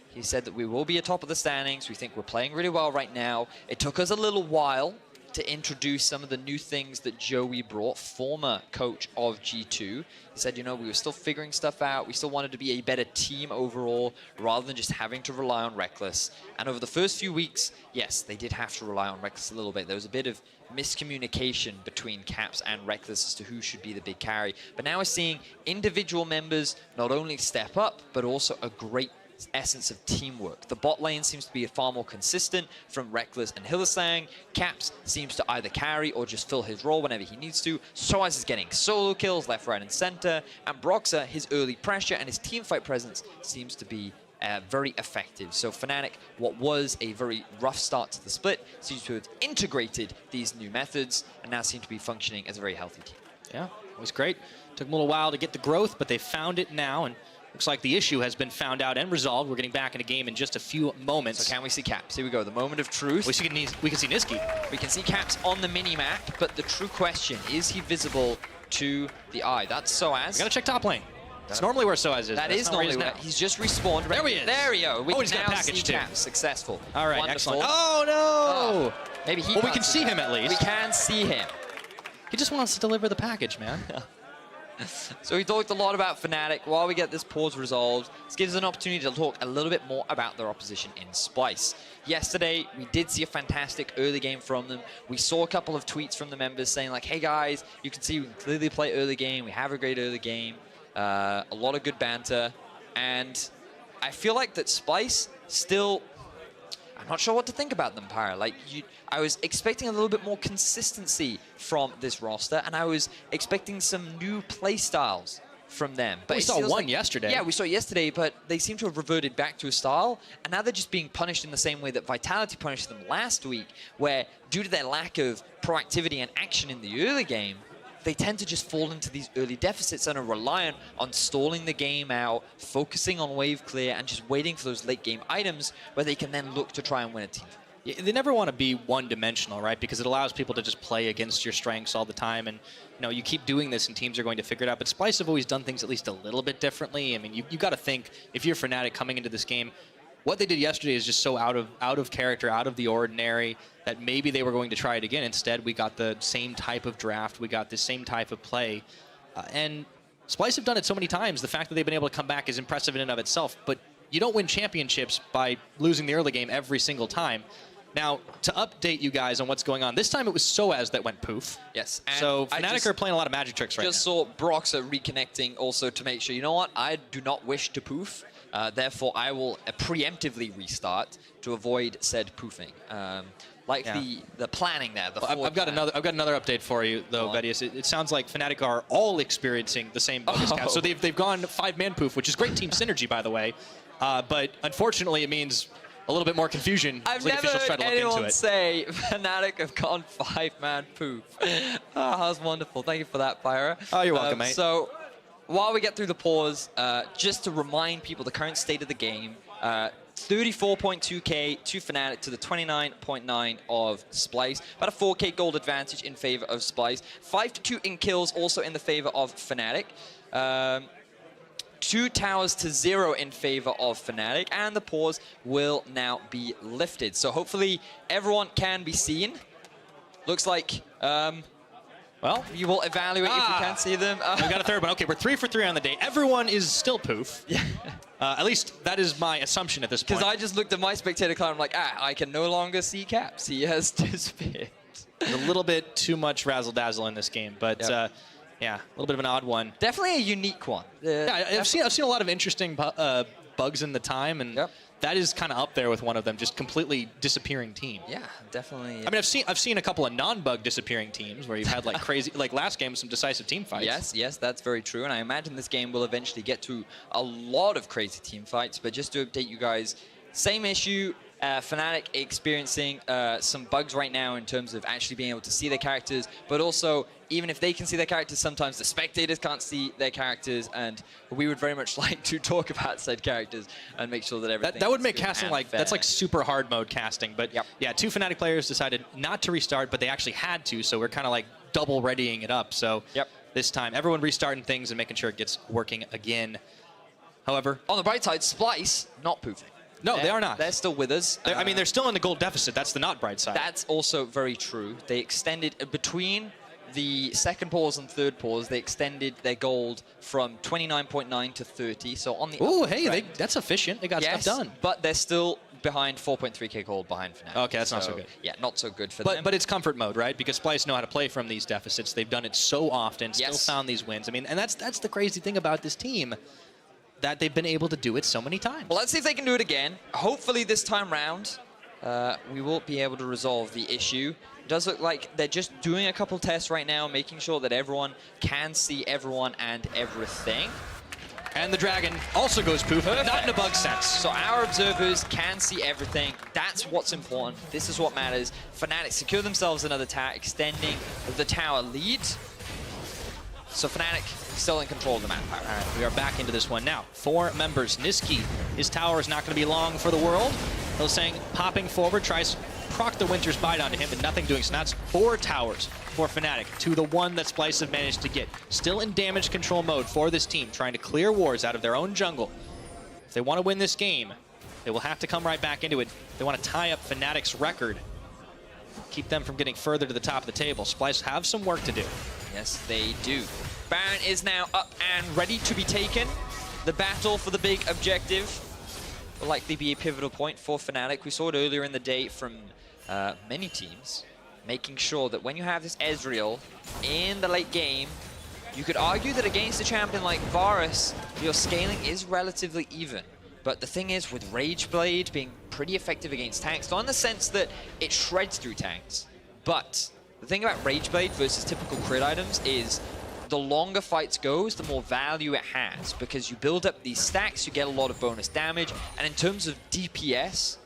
He said that we will be atop of the standings. We think we're playing really well right now. It took us a little while to introduce some of the new things that Joey brought, former coach of G2. He said, you know, we were still figuring stuff out. We still wanted to be a better team overall, rather than just having to rely on Reckless. And over the first few weeks, yes, they did have to rely on Reckless a little bit. There was a bit of miscommunication between Caps and Reckless as to who should be the big carry. But now we're seeing individual members not only step up, but also a great essence of teamwork. The bot lane seems to be far more consistent from Reckless and Hylissang. Caps seems to either carry or just fill his role whenever he needs to. Soaz is getting solo kills left, right, and center. And Broxah, his early pressure and his teamfight presence seems to be very effective. So Fnatic, what was a very rough start to the split, seems to have integrated these new methods and now seem to be functioning as a very healthy team. Yeah, it was great. Took them a little while to get the growth, but they found it now, and looks like the issue has been found out and resolved. We're getting back in a game in just a few moments. So can we see Caps? Here we go, the moment of truth. We can see Niski. We can see Caps on the mini-map, but the true question, is he visible to the eye? That's Soaz. We gotta check top lane. That's normally where Soaz is. That is normally where he's just respawned. There he is. There we go. We he's got a package too. Caps successful. All right, wonderful. excellent. Oh, no! Maybe he Well, we can see him at least. We can see him. He just wants to deliver the package, man. So we talked a lot about Fnatic. While we get this pause resolved, this gives us an opportunity to talk a little bit more about their opposition in Splyce. Yesterday, we did see a fantastic early game from them. We saw a couple of tweets from the members saying like, hey guys, you can see we can clearly play early game. We have a great early game. A lot of good banter. And I feel like that Splyce still... I'm not sure what to think about them, Pyra. Like, I was expecting a little bit more consistency from this roster, and I was expecting some new play styles from them. But we saw one yesterday. Yeah, we saw it yesterday, but they seem to have reverted back to a style, and now they're just being punished in the same way that Vitality punished them last week, where due to their lack of proactivity and action in the early game, they tend to just fall into these early deficits and are reliant on stalling the game out, focusing on wave clear, and just waiting for those late game items where they can then look to try and win a team. Yeah, they never want to be one-dimensional, right? Because it allows people to just play against your strengths all the time, and you keep doing this, and teams are going to figure it out. But Splyce have always done things at least a little bit differently. I mean, you got to think if you're Fnatic coming into this game, what they did yesterday is just so out of character, out of the ordinary, that maybe they were going to try it again. Instead, we got the same type of draft. We got the same type of play. And Splyce have done it so many times. The fact that they've been able to come back is impressive in and of itself. But you don't win championships by losing the early game every single time. Now, to update you guys on what's going on, this time it was Soaz that went poof. Yes. And so Fnatic are playing a lot of magic tricks right now. Just saw Broxah reconnecting also to make sure, you know what, I do not wish to poof. Therefore, I will preemptively restart to avoid said poofing. The planning there. I've got another update for you though, Vedius. It sounds like Fnatic are all experiencing the same bug as Cat. So they've gone 5-man poof, which is great team synergy, by the way. But unfortunately, it means a little bit more confusion. I've never heard anyone say Fnatic have gone 5-man poof. That was wonderful. Thank you for that, Pyra. Oh, you're welcome, mate. So, while we get through the pause, just to remind people the current state of the game, 34.2k to Fnatic to the 29.9 of Splyce. About a 4k gold advantage in favor of Splyce. 5-2 in kills also in the favor of Fnatic. 2 towers to 0 in favor of Fnatic, and the pause will now be lifted. So hopefully everyone can be seen. Looks like, well, you will evaluate if you can see them. We got a third one. Okay, we're 3 for 3 on the day. Everyone is still poof. Yeah. At least that is my assumption at this point. Because I just looked at my spectator cloud, I'm like, I can no longer see Caps. He has disappeared. A little bit too much razzle-dazzle in this game, but yeah, a little bit of an odd one. Definitely a unique one. Yeah, I've seen a lot of interesting bugs in the time, and that is kind of up there with one of them, just completely disappearing team. Yeah, definitely. I mean, I've seen a couple of non-bug disappearing teams where you've had like crazy, like last game, some decisive team fights. Yes, that's very true, and I imagine this game will eventually get to a lot of crazy team fights. But just to update you guys, same issue. Fnatic experiencing some bugs right now in terms of actually being able to see their characters, but also even if they can see their characters, sometimes the spectators can't see their characters, and we would very much like to talk about said characters and make sure that everything that would make casting like fair. That's like super hard mode casting. But yeah, 2 Fnatic players decided not to restart, but they actually had to, so we're kind of like double readying it up. So this time, everyone restarting things and making sure it gets working again. However, on the bright side, Splyce not poofing. No, they are not. They're still with us. I mean, they're still in the gold deficit. That's the not bright side. That's also very true. They extended between the second pause and third pause. They extended their gold from 29.9 to 30. So on the that's efficient. They got stuff done. But they're still behind 4.3k gold behind Fnatic. Okay, that's not so good. Yeah, not so good for them. But it's comfort mode, right? Because Splyce know how to play from these deficits. They've done it so often. Still found these wins. I mean, and that's the crazy thing about this team, that they've been able to do it so many times. Well, let's see if they can do it again. Hopefully this time round, we will be able to resolve the issue. It does look like they're just doing a couple tests right now, making sure that everyone can see everyone and everything. And the dragon also goes poof, not in a bug sense. So our observers can see everything. That's what's important. This is what matters. Fnatic secure themselves another tower, extending the tower lead. So Fnatic still in control of the map. All right, we are back into this one now. 4 members. Niski, his tower is not going to be long for the world. He's saying popping forward, tries proc the Winter's Bite onto him, but nothing doing. So that's 4 towers for Fnatic to the 1 that Splyce have managed to get. Still in damage control mode for this team, trying to clear wards out of their own jungle. If they want to win this game, they will have to come right back into it. They want to tie up Fnatic's record, keep them from getting further to the top of the table. Splyce have some work to do. Yes, they do. Baron is now up and ready to be taken. The battle for the big objective will likely be a pivotal point for Fnatic. We saw it earlier in the day from many teams, making sure that when you have this Ezreal in the late game, you could argue that against a champion like Varus, your scaling is relatively even. But the thing is, with Rageblade being pretty effective against tanks, not in the sense that it shreds through tanks, but the thing about Rageblade versus typical crit items is the longer fights goes, the more value it has, because you build up these stacks, you get a lot of bonus damage, and in terms of DPS,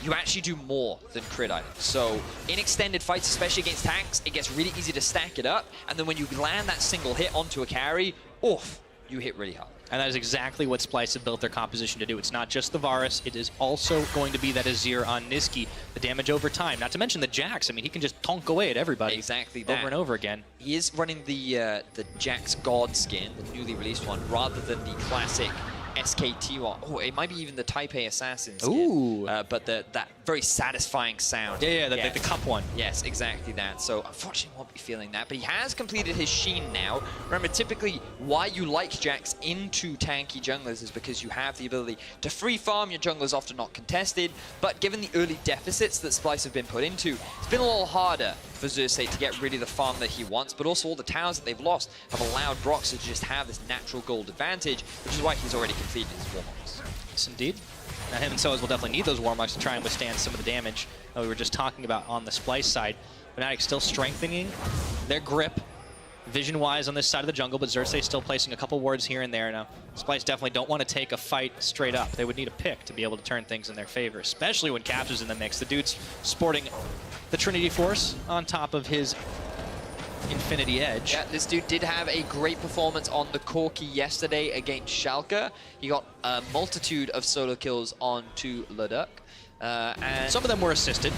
you actually do more than crit items. So in extended fights, especially against tanks, it gets really easy to stack it up, and then when you land that single hit onto a carry, oof, you hit really hard. And that is exactly what Splyce have built their composition to do. It's not just the Varus, it is also going to be that Azir on Niski, the damage over time. Not to mention the Jax. I mean, he can just tonk away at everybody. Exactly that. Over and over again. He is running the Jax God skin, the newly released one, rather than the classic SKT one. Oh, it might be even the Taipei Assassin skin. Ooh. But that very satisfying sound. Yeah, the cup one. Yes, exactly that. So unfortunately, won't be feeling that. But he has completed his Sheen now. Remember, typically, why you like Jax into tanky junglers is because you have the ability to free farm. Your junglers often not contested. But given the early deficits that Splyce have been put into, it's been a little harder for Xerxes to get really the farm that he wants. But also all the towers that they've lost have allowed Broxah to just have this natural gold advantage, which is why he's already completed his warm-ups. Yes, indeed. Now him and Soaz will definitely need those warm-ups to try and withstand some of the damage that we were just talking about on the Splyce side. Fnatic still strengthening their grip vision-wise on this side of the jungle, but Xerxes still placing a couple wards here and there. Now, Splyce definitely don't want to take a fight straight up. They would need a pick to be able to turn things in their favor, especially when Caps is in the mix. The dude's sporting the Trinity Force on top of his Infinity Edge. Yeah, this dude did have a great performance on the Corki yesterday against Schalke. He got a multitude of solo kills onto Leduc. And some of them were assisted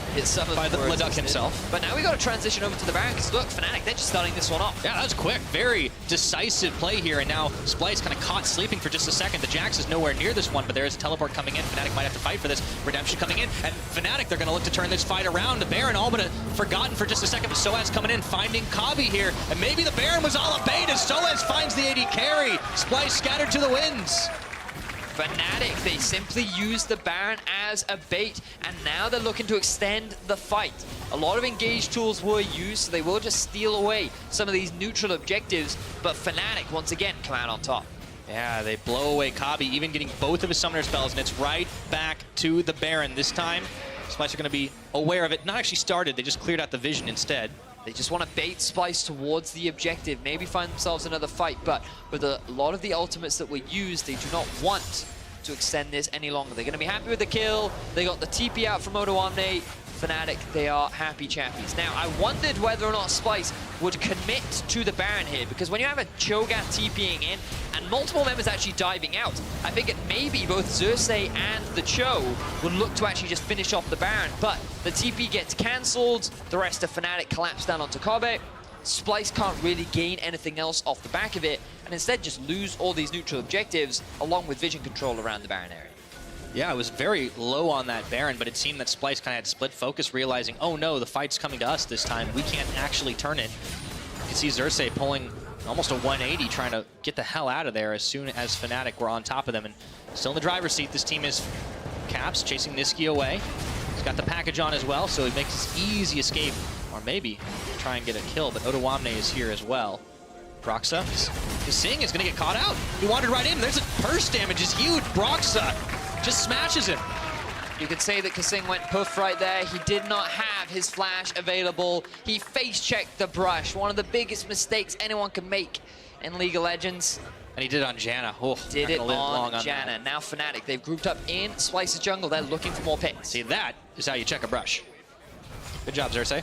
by the Leduc himself. But now we got to transition over to the Baron, because look, Fnatic, they're just starting this one off. Yeah, that was quick. Very decisive play here, and now Splyce kind of caught sleeping for just a second. The Jax is nowhere near this one, but there is a teleport coming in. Fnatic might have to fight for this. Redemption coming in, and Fnatic, they're going to look to turn this fight around. The Baron all but forgotten for just a second, but Soaz coming in, finding Kabi here, and maybe the Baron was all a bait as Soaz finds the AD carry. Splyce scattered to the winds. Fnatic, they simply used the Baron as a bait, and now they're looking to extend the fight. A lot of engaged tools were used, so they will just steal away some of these neutral objectives, but Fnatic, once again, come out on top. Yeah, they blow away Kabi, even getting both of his summoner spells, and it's right back to the Baron. This time, Splyce are going to be aware of it. Not actually started, they just cleared out the vision instead. They just want to bait Splyce towards the objective, maybe find themselves another fight, but with a lot of the ultimates that were used, they do not want to extend this any longer. They're going to be happy with the kill. They got the TP out from Odoamne. Fnatic, they are happy chappies. Now, I wondered whether or not Splyce would commit to the Baron here, because when you have a Cho'Gath TPing in and multiple members actually diving out, I figured maybe both Xerxes and the Cho would look to actually just finish off the Baron, but the TP gets cancelled, the rest of Fnatic collapse down onto Kabe. Splyce can't really gain anything else off the back of it, and instead just lose all these neutral objectives along with vision control around the Baron area. Yeah, it was very low on that Baron, but it seemed that Splyce kind of had split focus, realizing, oh no, the fight's coming to us this time. We can't actually turn it. You can see Xerxes pulling almost a 180, trying to get the hell out of there as soon as Fnatic were on top of them. And still in the driver's seat, this team is Caps chasing Niski away. He's got the package on as well, so he makes this easy escape, or maybe try and get a kill, but Odoamne is here as well. Broxah, Kasing is going to get caught out. He wandered right in. There's a burst damage is huge. Broxah just smashes him. You could say that Kasing went poof right there. He did not have his flash available. He face-checked the brush. One of the biggest mistakes anyone can make in League of Legends. And he did it on Janna. Oh, did it on Janna. Now Fnatic, they've grouped up in Splyce's jungle. They're looking for more picks. See, that is how you check a brush. Good job, Xerxes.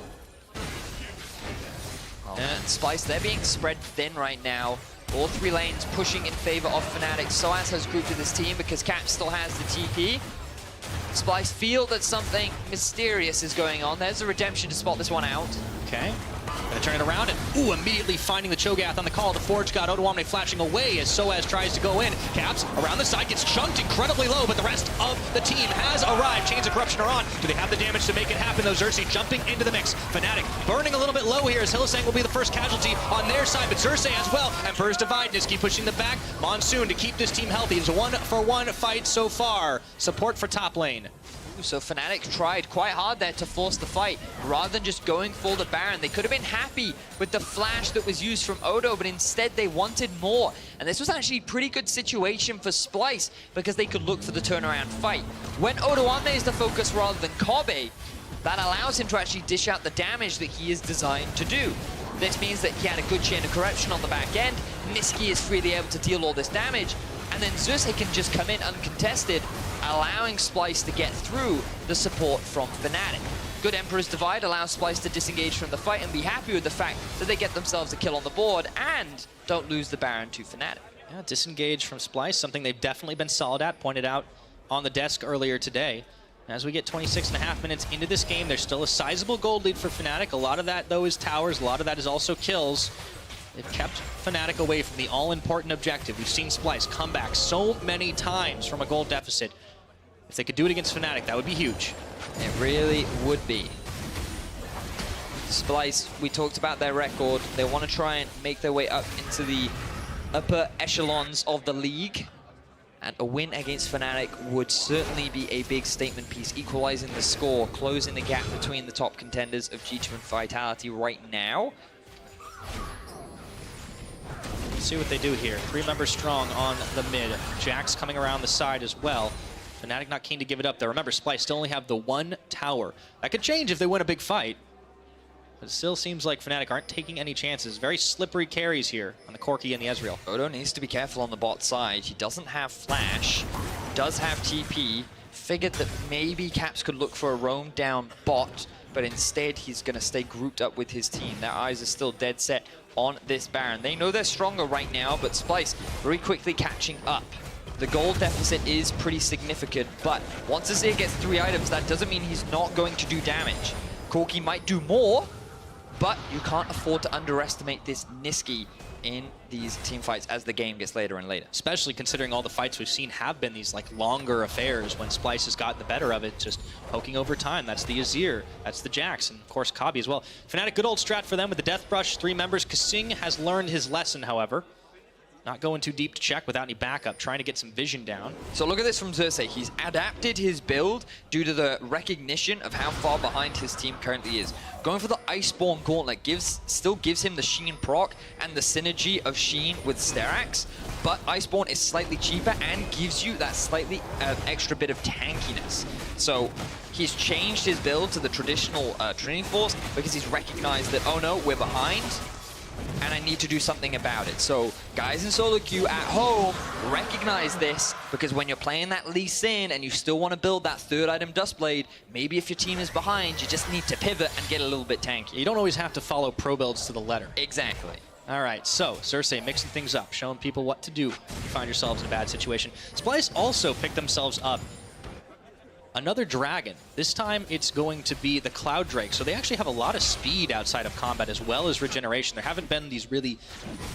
And Splyce, they're being spread thin right now. All three lanes pushing in favor of Fnatic. Soaz has grouped in this team because Cap still has the TP. Splyce feel that something mysterious is going on. There's a redemption to spot this one out. Okay. Gonna turn it around and, ooh, immediately finding the Cho'Gath on the call. The Forge God, Odoamne flashing away as Soaz tries to go in. Caps around the side, gets chunked incredibly low, but the rest of the team has arrived. Chains of Corruption are on. Do they have the damage to make it happen, though? Xerxes jumping into the mix. Fnatic burning a little bit low here as Hylissang will be the first casualty on their side, but Xerxes as well. Emperor's Divide, Nisqy pushing the back. Monsoon to keep this team healthy. It's a 1-for-1 fight so far. Support for top lane. So Fnatic tried quite hard there to force the fight. Rather than just going for the Baron, they could have been happy with the flash that was used from Odo, but instead they wanted more. And this was actually a pretty good situation for Splyce because they could look for the turnaround fight. When Odoamne is the focus rather than Kobbe, that allows him to actually dish out the damage that he is designed to do. This means that he had a good chain of corruption on the back end. Nisqy is freely able to deal all this damage, and then Xerxes can just come in uncontested, allowing Splyce to get through the support from Fnatic. Good Emperor's Divide allows Splyce to disengage from the fight and be happy with the fact that they get themselves a kill on the board and don't lose the Baron to Fnatic. Yeah, disengage from Splyce, something they've definitely been solid at, pointed out on the desk earlier today. As we get 26.5 minutes into this game, there's still a sizable gold lead for Fnatic. A lot of that, though, is towers. A lot of that is also kills. They've kept Fnatic away from the all-important objective. We've seen Splyce come back so many times from a gold deficit. If they could do it against Fnatic, that would be huge. It really would be. Splyce, we talked about their record. They want to try and make their way up into the upper echelons of the league. And a win against Fnatic would certainly be a big statement piece, equalizing the score, closing the gap between the top contenders of G2 and Vitality right now. Let's see what they do here. 3 members strong on the mid. Jax coming around the side as well. Fnatic not keen to give it up, though. Remember, Splyce still only have the 1 tower. That could change if they win a big fight. But it still seems like Fnatic aren't taking any chances. Very slippery carries here on the Corki and the Ezreal. Odo needs to be careful on the bot side. He doesn't have flash, does have TP. Figured that maybe Caps could look for a roam down bot, but instead he's going to stay grouped up with his team. Their eyes are still dead set on this Baron. They know they're stronger right now, but Splyce very quickly catching up. The gold deficit is pretty significant, but once Azir gets 3 items, that doesn't mean he's not going to do damage. Corki might do more, but you can't afford to underestimate this Nisqy in these team fights as the game gets later and later. Especially considering all the fights we've seen have been these like longer affairs when Splyce has gotten the better of it, just poking over time. That's the Azir, that's the Jax, and of course Kobbe as well. Fnatic, good old strat for them with the Death Brush, 3 members. Kasing has learned his lesson, however. Not going too deep to check without any backup, trying to get some vision down. So look at this from Xerxes. He's adapted his build due to the recognition of how far behind his team currently is. Going for the Iceborne Gauntlet still gives him the Sheen proc and the synergy of Sheen with Sterak's, but Iceborne is slightly cheaper and gives you that slightly extra bit of tankiness. So he's changed his build to the traditional Trinity Force because he's recognized that, oh no, we're behind, and I need to do something about it. So guys in solo queue at home, recognize this, because when you're playing that Lee Sin and you still want to build that 3rd item Duskblade, maybe if your team is behind, you just need to pivot and get a little bit tanky. You don't always have to follow pro builds to the letter. Exactly. All right, so Xerxes mixing things up, showing people what to do if you find yourselves in a bad situation. Splyce also picked themselves up another dragon. This time it's going to be the Cloud Drake. So they actually have a lot of speed outside of combat as well as regeneration. There haven't been these really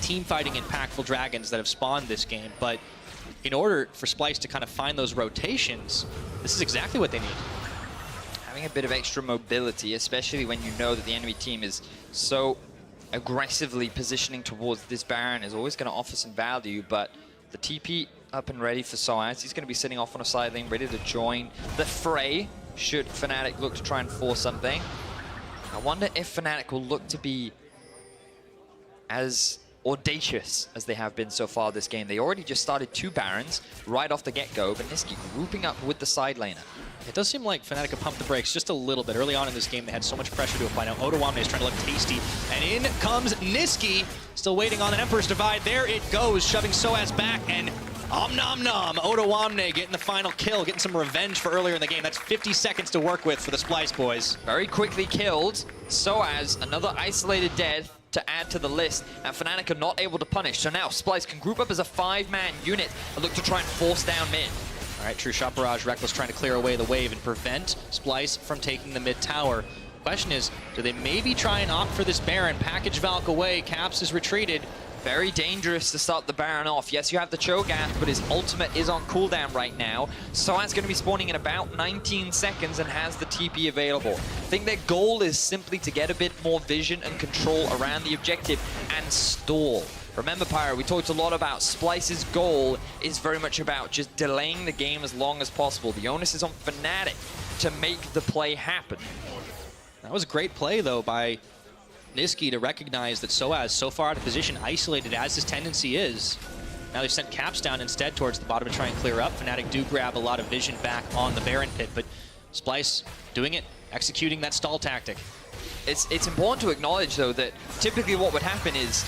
team-fighting impactful dragons that have spawned this game, but in order for Splyce to kind of find those rotations, this is exactly what they need. Having a bit of extra mobility, especially when you know that the enemy team is so aggressively positioning towards this Baron, is always going to offer some value, but the TP up and ready for Soaz. He's going to be sitting off on a side lane, ready to join the fray, should Fnatic look to try and force something. I wonder if Fnatic will look to be as audacious as they have been so far this game. They already just started 2 Barons right off the get-go, but Nisqy grouping up with the side laner. It does seem like Fnatic have pumped the brakes just a little bit. Early on in this game, they had so much pressure to apply. Now Odoamne is trying to look tasty, and in comes Nisqy, still waiting on an Emperor's Divide. There it goes, shoving Soaz back, and om nom nom. Odoamne getting the final kill, getting some revenge for earlier in the game. That's 50 seconds to work with for the Splyce boys. Very quickly killed. Soaz, another isolated death to add to the list, and Fnatic are not able to punish. So now Splyce can group up as a 5-man unit and look to try and force down mid. All right, True Shot Barrage, Rekkles trying to clear away the wave and prevent Splyce from taking the mid tower. Question is, do they maybe try and opt for this Baron, package Valk away, Caps is retreated. Very dangerous to start the Baron off. Yes, you have the Cho'Gath, but his ultimate is on cooldown right now. Soaz going to be spawning in about 19 seconds and has the TP available. I think their goal is simply to get a bit more vision and control around the objective and stall. Remember, Pyro, we talked a lot about Splyce's goal is very much about just delaying the game as long as possible. The onus is on Fnatic to make the play happen. That was a great play, though, by Nisqy to recognize that Soaz, so far out of position, isolated as his tendency is. Now they've sent Caps down instead towards the bottom to try and clear up. Fnatic do grab a lot of vision back on the Baron pit, but Splyce doing it, executing that stall tactic. It's important to acknowledge, though, that typically what would happen is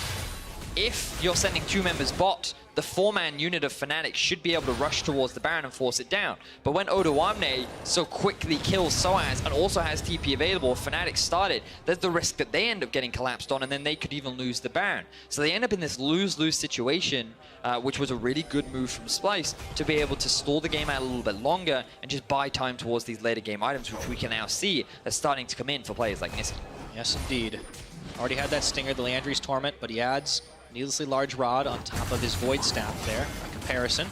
if you're sending 2 members bot, the 4-man unit of Fnatic should be able to rush towards the Baron and force it down. But when Odoamne so quickly kills Soaz and also has TP available, Fnatic started, there's the risk that they end up getting collapsed on and then they could even lose the Baron. So they end up in this lose-lose situation, which was a really good move from Splyce to be able to stall the game out a little bit longer and just buy time towards these later game items, which we can now see are starting to come in for players like Nisqy. Yes, indeed. Already had that Stinger, the Liandry's Torment, but he adds needlessly large rod on top of his Void Staff there, by comparison.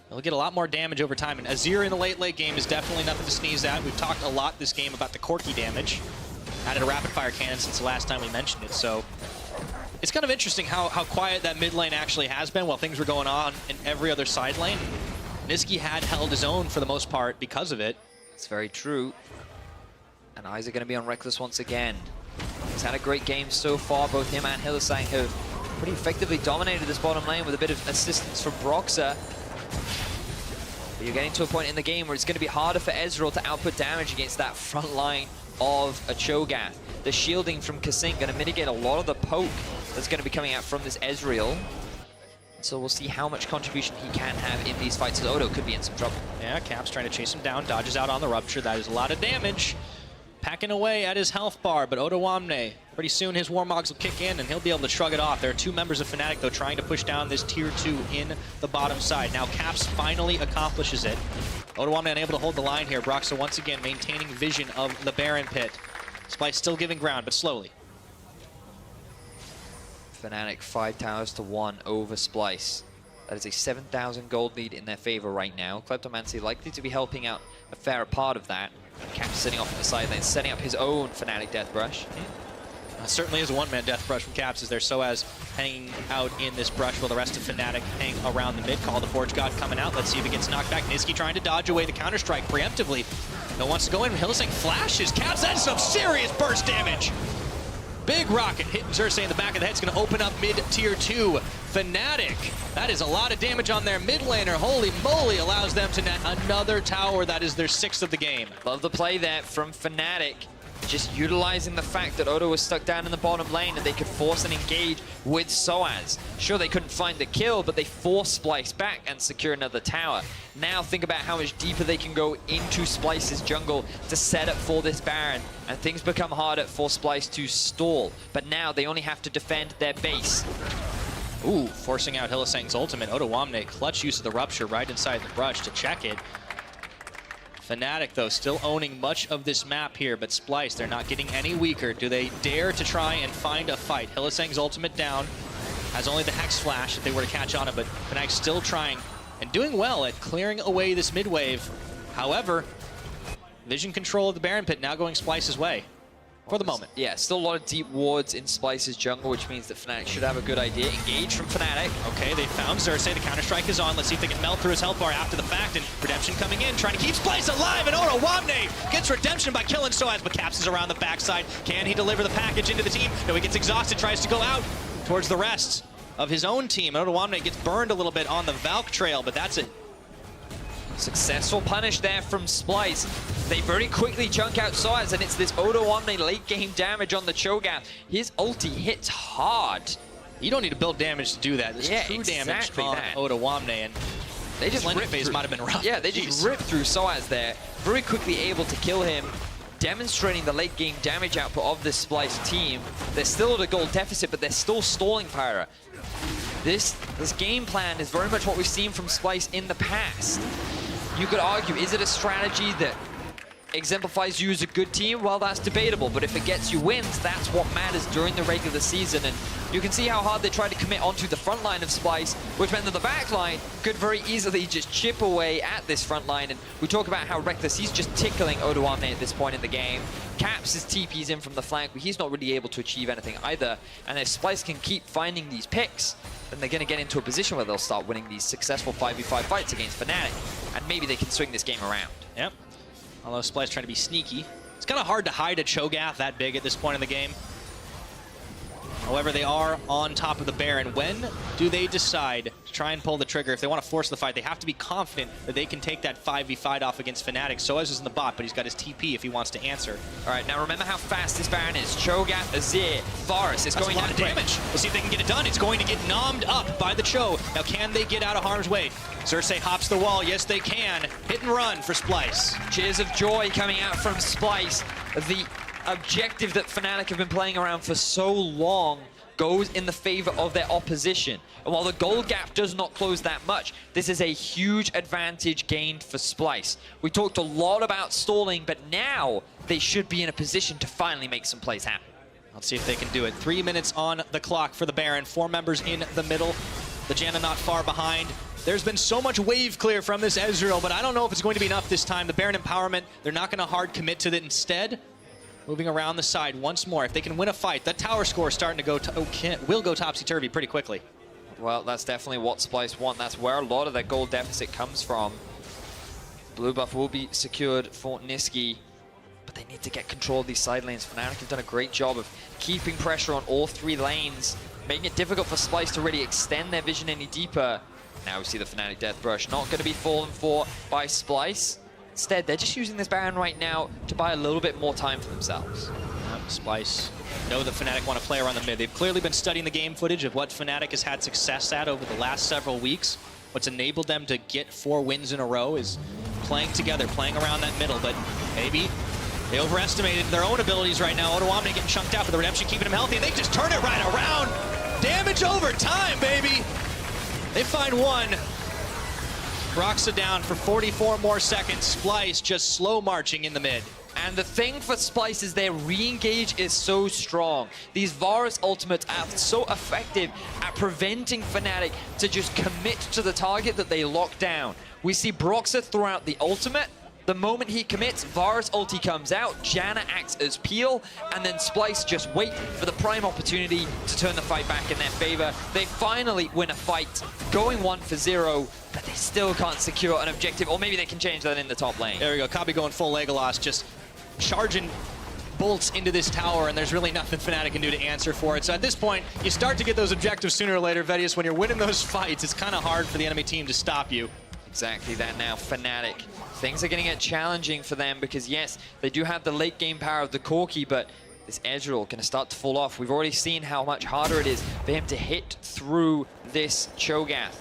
He'll get a lot more damage over time, and Azir in the late game is definitely nothing to sneeze at. We've talked a lot this game about the Corki damage. Added a rapid-fire cannon since the last time we mentioned it, so it's kind of interesting how quiet that mid lane actually has been while things were going on in every other side lane. Nisqy had held his own for the most part because of it. It's very true. And eyes are going to be on Rekkles once again. He's had a great game so far. Both him and Hylissang have pretty effectively dominated this bottom lane with a bit of assistance from Broxah. But you're getting to a point in the game where it's going to be harder for Ezreal to output damage against that front line of a Cho'Gath. The shielding from Kasink going to mitigate a lot of the poke that's going to be coming out from this Ezreal. So we'll see how much contribution he can have in these fights, as Odo could be in some trouble. Yeah, Caps trying to chase him down, dodges out on the Rupture. That is a lot of damage. Packing away at his health bar, but Odoamne, pretty soon his Warmogs will kick in and he'll be able to shrug it off. There are 2 members of Fnatic, though, trying to push down this tier 2 in the bottom side. Now Caps finally accomplishes it. Odoamne unable to hold the line here. Broxah once again maintaining vision of the Baron pit. Splyce still giving ground, but slowly. Fnatic 5 towers to 1 over Splyce. That is a 7,000 gold lead in their favor right now. Kleptomancy likely to be helping out a fair part of that. Caps sitting off on the side lane, setting up his own Fnatic Death Brush. Certainly is a one-man Death Brush from Caps, as there's Soaz hanging out in this brush while the rest of Fnatic hang around the mid. Call the Forge God coming out. Let's see if it gets knocked back. Nisqy trying to dodge away the Counter-Strike preemptively. No one wants to go in. Hylissang flashes. Caps, that's some serious burst damage. Big rocket hitting Xerxes in the back of the head. It's going to open up mid-tier 2. Fnatic, that is a lot of damage on their mid laner. Holy moly, allows them to net another tower. That is their 6th of the game. Love the play there from Fnatic. Just utilizing the fact that Odo was stuck down in the bottom lane and they could force and engage with Soaz. Sure, they couldn't find the kill, but they forced Splyce back and secure another tower. Now think about how much deeper they can go into Splyce's jungle to set up for this Baron, and things become harder for Splyce to stall. But now they only have to defend their base. Ooh, forcing out Hylissang's ultimate. Odoamne, clutch use of the Rupture right inside the brush to check it. Fnatic, though, still owning much of this map here, but Splyce, they're not getting any weaker. Do they dare to try and find a fight? Hylissang's ultimate down, has only the Hex Flash if they were to catch on it, but Fnatic still trying and doing well at clearing away this mid wave. However, vision control of the Baron pit now going Splyce's way. For the moment. Yeah, still a lot of deep wards in Splyce's jungle, which means that Fnatic should have a good idea. Engage from Fnatic. Okay, they found Xerxes. The Counter-Strike is on. Let's see if they can melt through his health bar after the fact. And Redemption coming in, trying to keep Splyce alive. And Odoamne gets Redemption by killing Soaz, but Caps is around the backside. Can he deliver the package into the team? No, he gets exhausted, tries to go out towards the rest of his own team. And Odoamne gets burned a little bit on the Valk trail, but that's it. Successful punish there from Splyce. They very quickly chunk out Soaz, and it's this Odoamne late game damage on the Cho'Gath. His ulti hits hard. You don't need to build damage to do that. This true exactly damage on Odoamne, and they just rip phase might have been rough. Yeah, they just ripped through Soaz there. Very quickly able to kill him, demonstrating the late game damage output of this Splyce team. They're still at a gold deficit, but they're still stalling Pyra. This game plan is very much what we've seen from Splyce in the past. You could argue, is it a strategy that exemplifies you as a good team, well, that's debatable. But if it gets you wins, that's what matters during the regular season. And you can see how hard they tried to commit onto the front line of Splyce, which meant that the back line could very easily just chip away at this front line. And we talk about how Reckless, he's just tickling Odoamne at this point in the game. Caps his TPs in from the flank, but he's not really able to achieve anything either. And if Splyce can keep finding these picks, then they're going to get into a position where they'll start winning these successful 5v5 fights against Fnatic. And maybe they can swing this game around. Yep. Although Splyce trying to be sneaky. It's kind of hard to hide a Cho'Gath that big at this point in the game. However, they are on top of the Baron. When do they decide to try and pull the trigger? If they want to force the fight, they have to be confident that they can take that 5v5 off against Fnatic. Soaz is in the bot, but he's got his TP if he wants to answer. All right, now remember how fast this Baron is. Cho'Gath, Azir, Varus is going a lot down of damage. We'll see if they can get it done. It's going to get nommed up by the Cho. Now, can they get out of harm's way? Xerxes hops the wall. Yes, they can. Hit and run for Splyce. Cheers of joy coming out from Splyce. The objective that Fnatic have been playing around for so long goes in the favor of their opposition. And while the gold gap does not close that much, this is a huge advantage gained for Splyce. We talked a lot about stalling, but now they should be in a position to finally make some plays happen. Let's see if they can do it. 3 minutes on the clock for the Baron. 4 members in the middle. The Janna not far behind. There's been so much wave clear from this Ezreal, but I don't know if it's going to be enough this time. The Baron empowerment, they're not going to hard commit to it. Instead, moving around the side once more. If they can win a fight, that tower score is starting to go, will go topsy-turvy pretty quickly. Well, that's definitely what Splyce want. That's where a lot of their gold deficit comes from. Blue buff will be secured for Nisqy, but they need to get control of these side lanes. Fnatic have done a great job of keeping pressure on all 3 lanes, making it difficult for Splyce to really extend their vision any deeper. Now we see the Fnatic Death Brush not going to be fallen for by Splyce. Instead, they're just using this Baron right now to buy a little bit more time for themselves. Splyce know that Fnatic want to play around the mid. They've clearly been studying the game footage of what Fnatic has had success at over the last several weeks. What's enabled them to get 4 wins in a row is playing together, playing around that middle, but maybe they overestimated their own abilities right now. Odoamne getting chunked out, but the Redemption keeping him healthy, and they just turn it right around. Damage over time, baby. They find one. Broxa down for 44 more seconds. Splyce just slow marching in the mid. And the thing for Splyce is their re-engage is so strong. These Varus ultimates are so effective at preventing Fnatic to just commit to the target that they lock down. We see Broxa throw out the ultimate. The moment he commits, Varus ulti comes out, Janna acts as peel, and then Splyce just wait for the prime opportunity to turn the fight back in their favor. They finally win a fight, going 1 for 0, but they still can't secure an objective, or maybe they can change that in the top lane. There we go, Kabi going full Legolas, just charging bolts into this tower, and there's really nothing Fnatic can do to answer for it. So at this point, you start to get those objectives sooner or later, Vedius. When you're winning those fights, it's kind of hard for the enemy team to stop you. Exactly that now, Fnatic. Things are going to get challenging for them because, yes, they do have the late game power of the Corki, but this Ezreal going to start to fall off. We've already seen how much harder it is for him to hit through this Cho'Gath.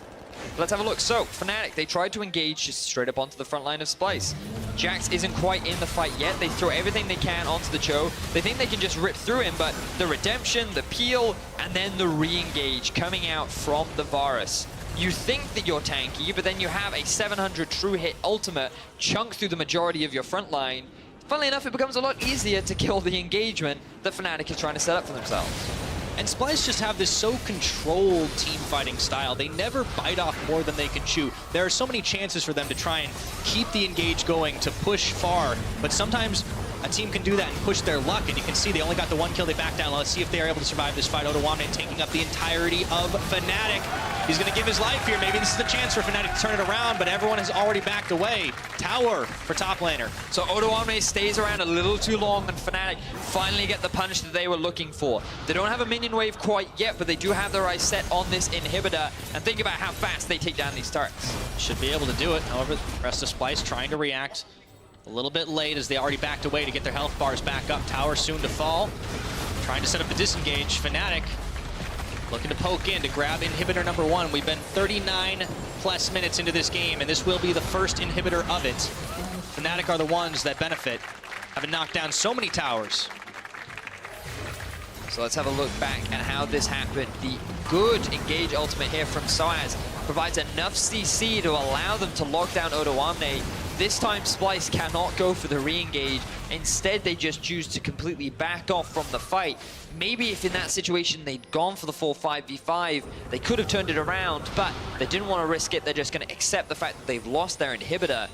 Let's have a look. So, Fnatic, they tried to engage just straight up onto the front line of Splyce. Jax isn't quite in the fight yet. They throw everything they can onto the Cho. They think they can just rip through him, but the Redemption, the Peel, and then the re-engage coming out from the Varus. You think that you're tanky, but then you have a 700 true hit ultimate chunk through the majority of your front line. Funnily enough, it becomes a lot easier to kill the engagement that Fnatic is trying to set up for themselves. And Splyce just have this so controlled team fighting style. They never bite off more than they can chew. There are so many chances for them to try and keep the engage going, to push far, but sometimes a team can do that and push their luck, and you can see they only got the 1 kill, they back down. Let's see if they are able to survive this fight. Odoamne taking up the entirety of Fnatic. He's going to give his life here. Maybe this is the chance for Fnatic to turn it around, but everyone has already backed away. Tower for top laner. So Odoamne stays around a little too long, and Fnatic finally get the punish that they were looking for. They don't have a minion wave quite yet, but they do have their eyes set on this inhibitor, and think about how fast they take down these turrets. Should be able to do it. However, the rest of Splyce trying to react a little bit late as they already backed away to get their health bars back up. Tower soon to fall. Trying to set up the disengage. Fnatic looking to poke in to grab inhibitor number 1. We've been 39 plus minutes into this game, and this will be the first inhibitor of it. Fnatic are the ones that benefit, having knocked down so many towers. So let's have a look back at how this happened. The good engage ultimate here from Soaz provides enough CC to allow them to lock down Odoamne. this time Splyce cannot go for the re-engage. Instead, they just choose to completely back off from the fight. Maybe if in that situation they'd gone for the full 5v5, they could have turned it around, but they didn't want to risk it. They're just going to accept the fact that they've lost their inhibitor.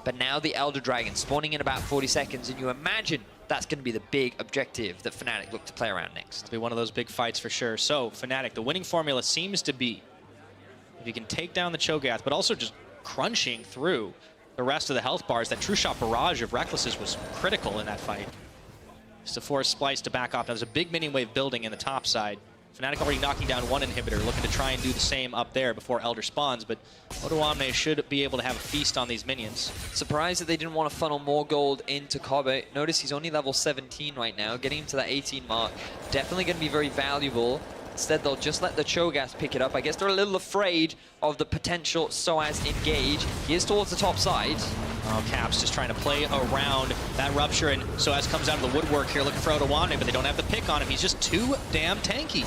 But now the Elder Dragon spawning in about 40 seconds, and you imagine that's going to be the big objective that Fnatic look to play around next. It'll be one of those big fights for sure. So, Fnatic, the winning formula seems to be if you can take down the Cho'Gath, but also just crunching through the rest of the health bars. That True Shot barrage of Reckless's was critical in that fight. Just to force Splyce to back off. Now, there's a big minion wave building in the top side. Fnatic already knocking down one inhibitor, looking to try and do the same up there before Elder spawns, but odoamne should be able to have a feast on these minions. Surprised that they didn't want to funnel more gold into Kobbe. Notice he's only level 17 right now, getting him to that 18 mark. Definitely going to be very valuable. Instead, they'll just let the Cho'Gath pick it up. I guess they're a little afraid of the potential Soaz engage. He is towards the top side. Oh, Caps just trying to play around that Rupture, and Soaz comes out of the woodwork here looking for odoamne, but they don't have the pick on him. He's just too damn tanky.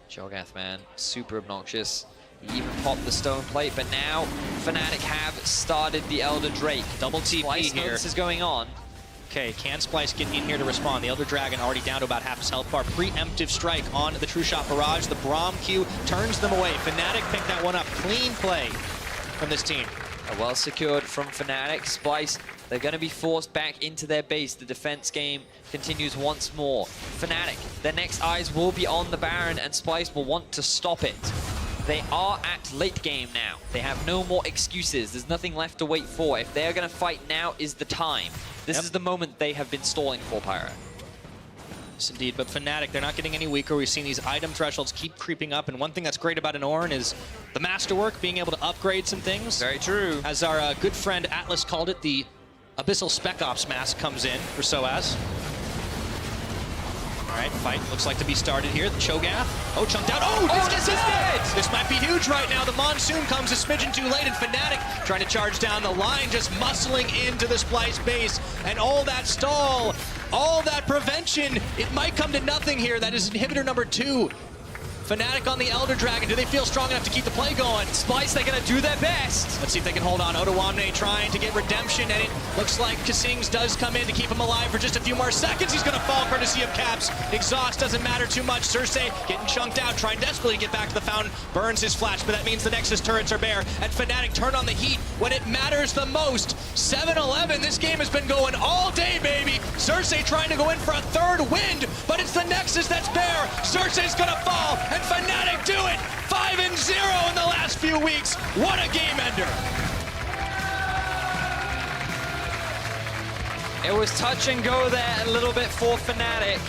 Cho'Gath, man, super obnoxious. He even popped the stone plate, but now Fnatic have started the Elder Drake. Double TP Splyce here. This is going on. Okay, can Splyce get in here to respond? The Elder Dragon already down to about half his health bar. Preemptive strike on the True Shot barrage. The Braum Q turns them away. Fnatic picked that one up. Clean play from this team. Well secured from Fnatic. Splyce, they're going to be forced back into their base. The defense game continues once more. Fnatic, their next eyes will be on the Baron, and Splyce will want to stop it. They are at late game now. They have no more excuses. There's nothing left to wait for. If they're going to fight, now is the time. This is the moment they have been stalling for, Pyro. Yes, indeed. But Fnatic, they're not getting any weaker. We've seen these item thresholds keep creeping up, and one thing that's great about an Ornn is the masterwork, being able to upgrade some things. Very true. As our good friend Atlas called it, the Abyssal Spec Ops mask comes in for Soaz. All right, fight looks like to be started here. The Cho'Gath. Oh, chunked out. Oh, this is it! This might be huge right now. The Monsoon comes a smidgen too late, and Fnatic trying to charge down the line, just muscling into the Splyce base. And all that stall, all that prevention, it might come to nothing here. That is inhibitor number 2. Fnatic on the Elder Dragon. Do they feel strong enough to keep the play going? Splyce, they're going to do their best. Let's see if they can hold on. odoamne trying to get redemption, and it looks like Kasings does come in to keep him alive for just a few more seconds. He's going to fall courtesy of Caps. Exhaust doesn't matter too much. Cersei getting chunked out, trying desperately to get back to the fountain. Burns his flash, but that means the Nexus turrets are bare. And Fnatic turn on the heat when it matters the most. 7-11, this game has been going all day, baby. Cersei trying to go in for a third wind, but it's the Nexus that's bare. Cersei's going to fall, and Fnatic do it. 5-0 in the last few weeks. What a game ender. It was touch and go there a little bit for Fnatic.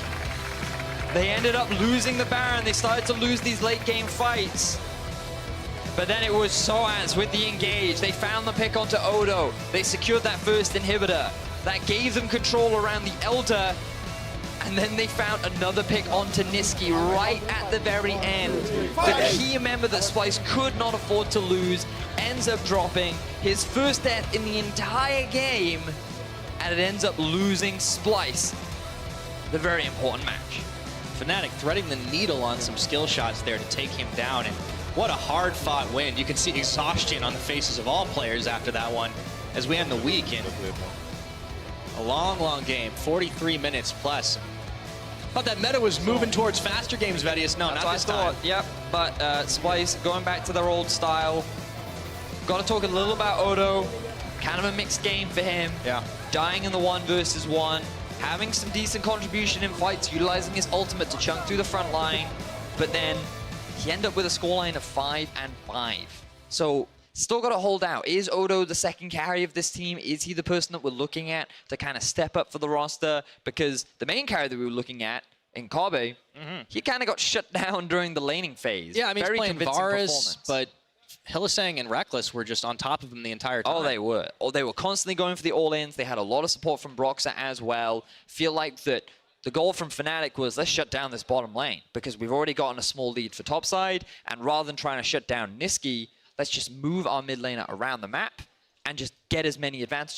They ended up losing the Baron. They started to lose these late game fights. But then it was Soaz with the engage. They found the pick onto Odo. They secured that first inhibitor. That gave them control around the Elder. And then they found another pick onto Nisqy right at the very end. The key member that Splyce could not afford to lose ends up dropping his first death in the entire game. And it ends up losing Splyce the very important match. Fnatic threading the needle on some skill shots there to take him down. And what a hard-fought win. You can see exhaustion on the faces of all players after that one as we end the week in a long, long game, 43 minutes plus. Thought that meta was moving towards faster games, Vedius. No, That's not this time. Yep, but Splyce going back to their old style. Got to talk a little about Odo. Kind of a mixed game for him. Yeah. Dying in the 1 versus 1. Having some decent contribution in fights, utilizing his ultimate to chunk through the front line. But then he ended up with a scoreline of 5-5. So still got to hold out. Is Odo the second carry of this team? Is he the person that we're looking at to kind of step up for the roster? Because the main carry that we were looking at in Kobbe, he kind of got shut down during the laning phase. Yeah, I mean, Very he's playing convincing Varus, performance. but Hylissang and Reckless were just on top of him the entire time. Oh, they were. Oh, they were constantly going for the all-ins. They had a lot of support from Broxah as well. Feel like that the goal from Fnatic was, let's shut down this bottom lane because we've already gotten a small lead for topside, and rather than trying to shut down Nisqy, let's just move our mid laner around the map and just get as many advantages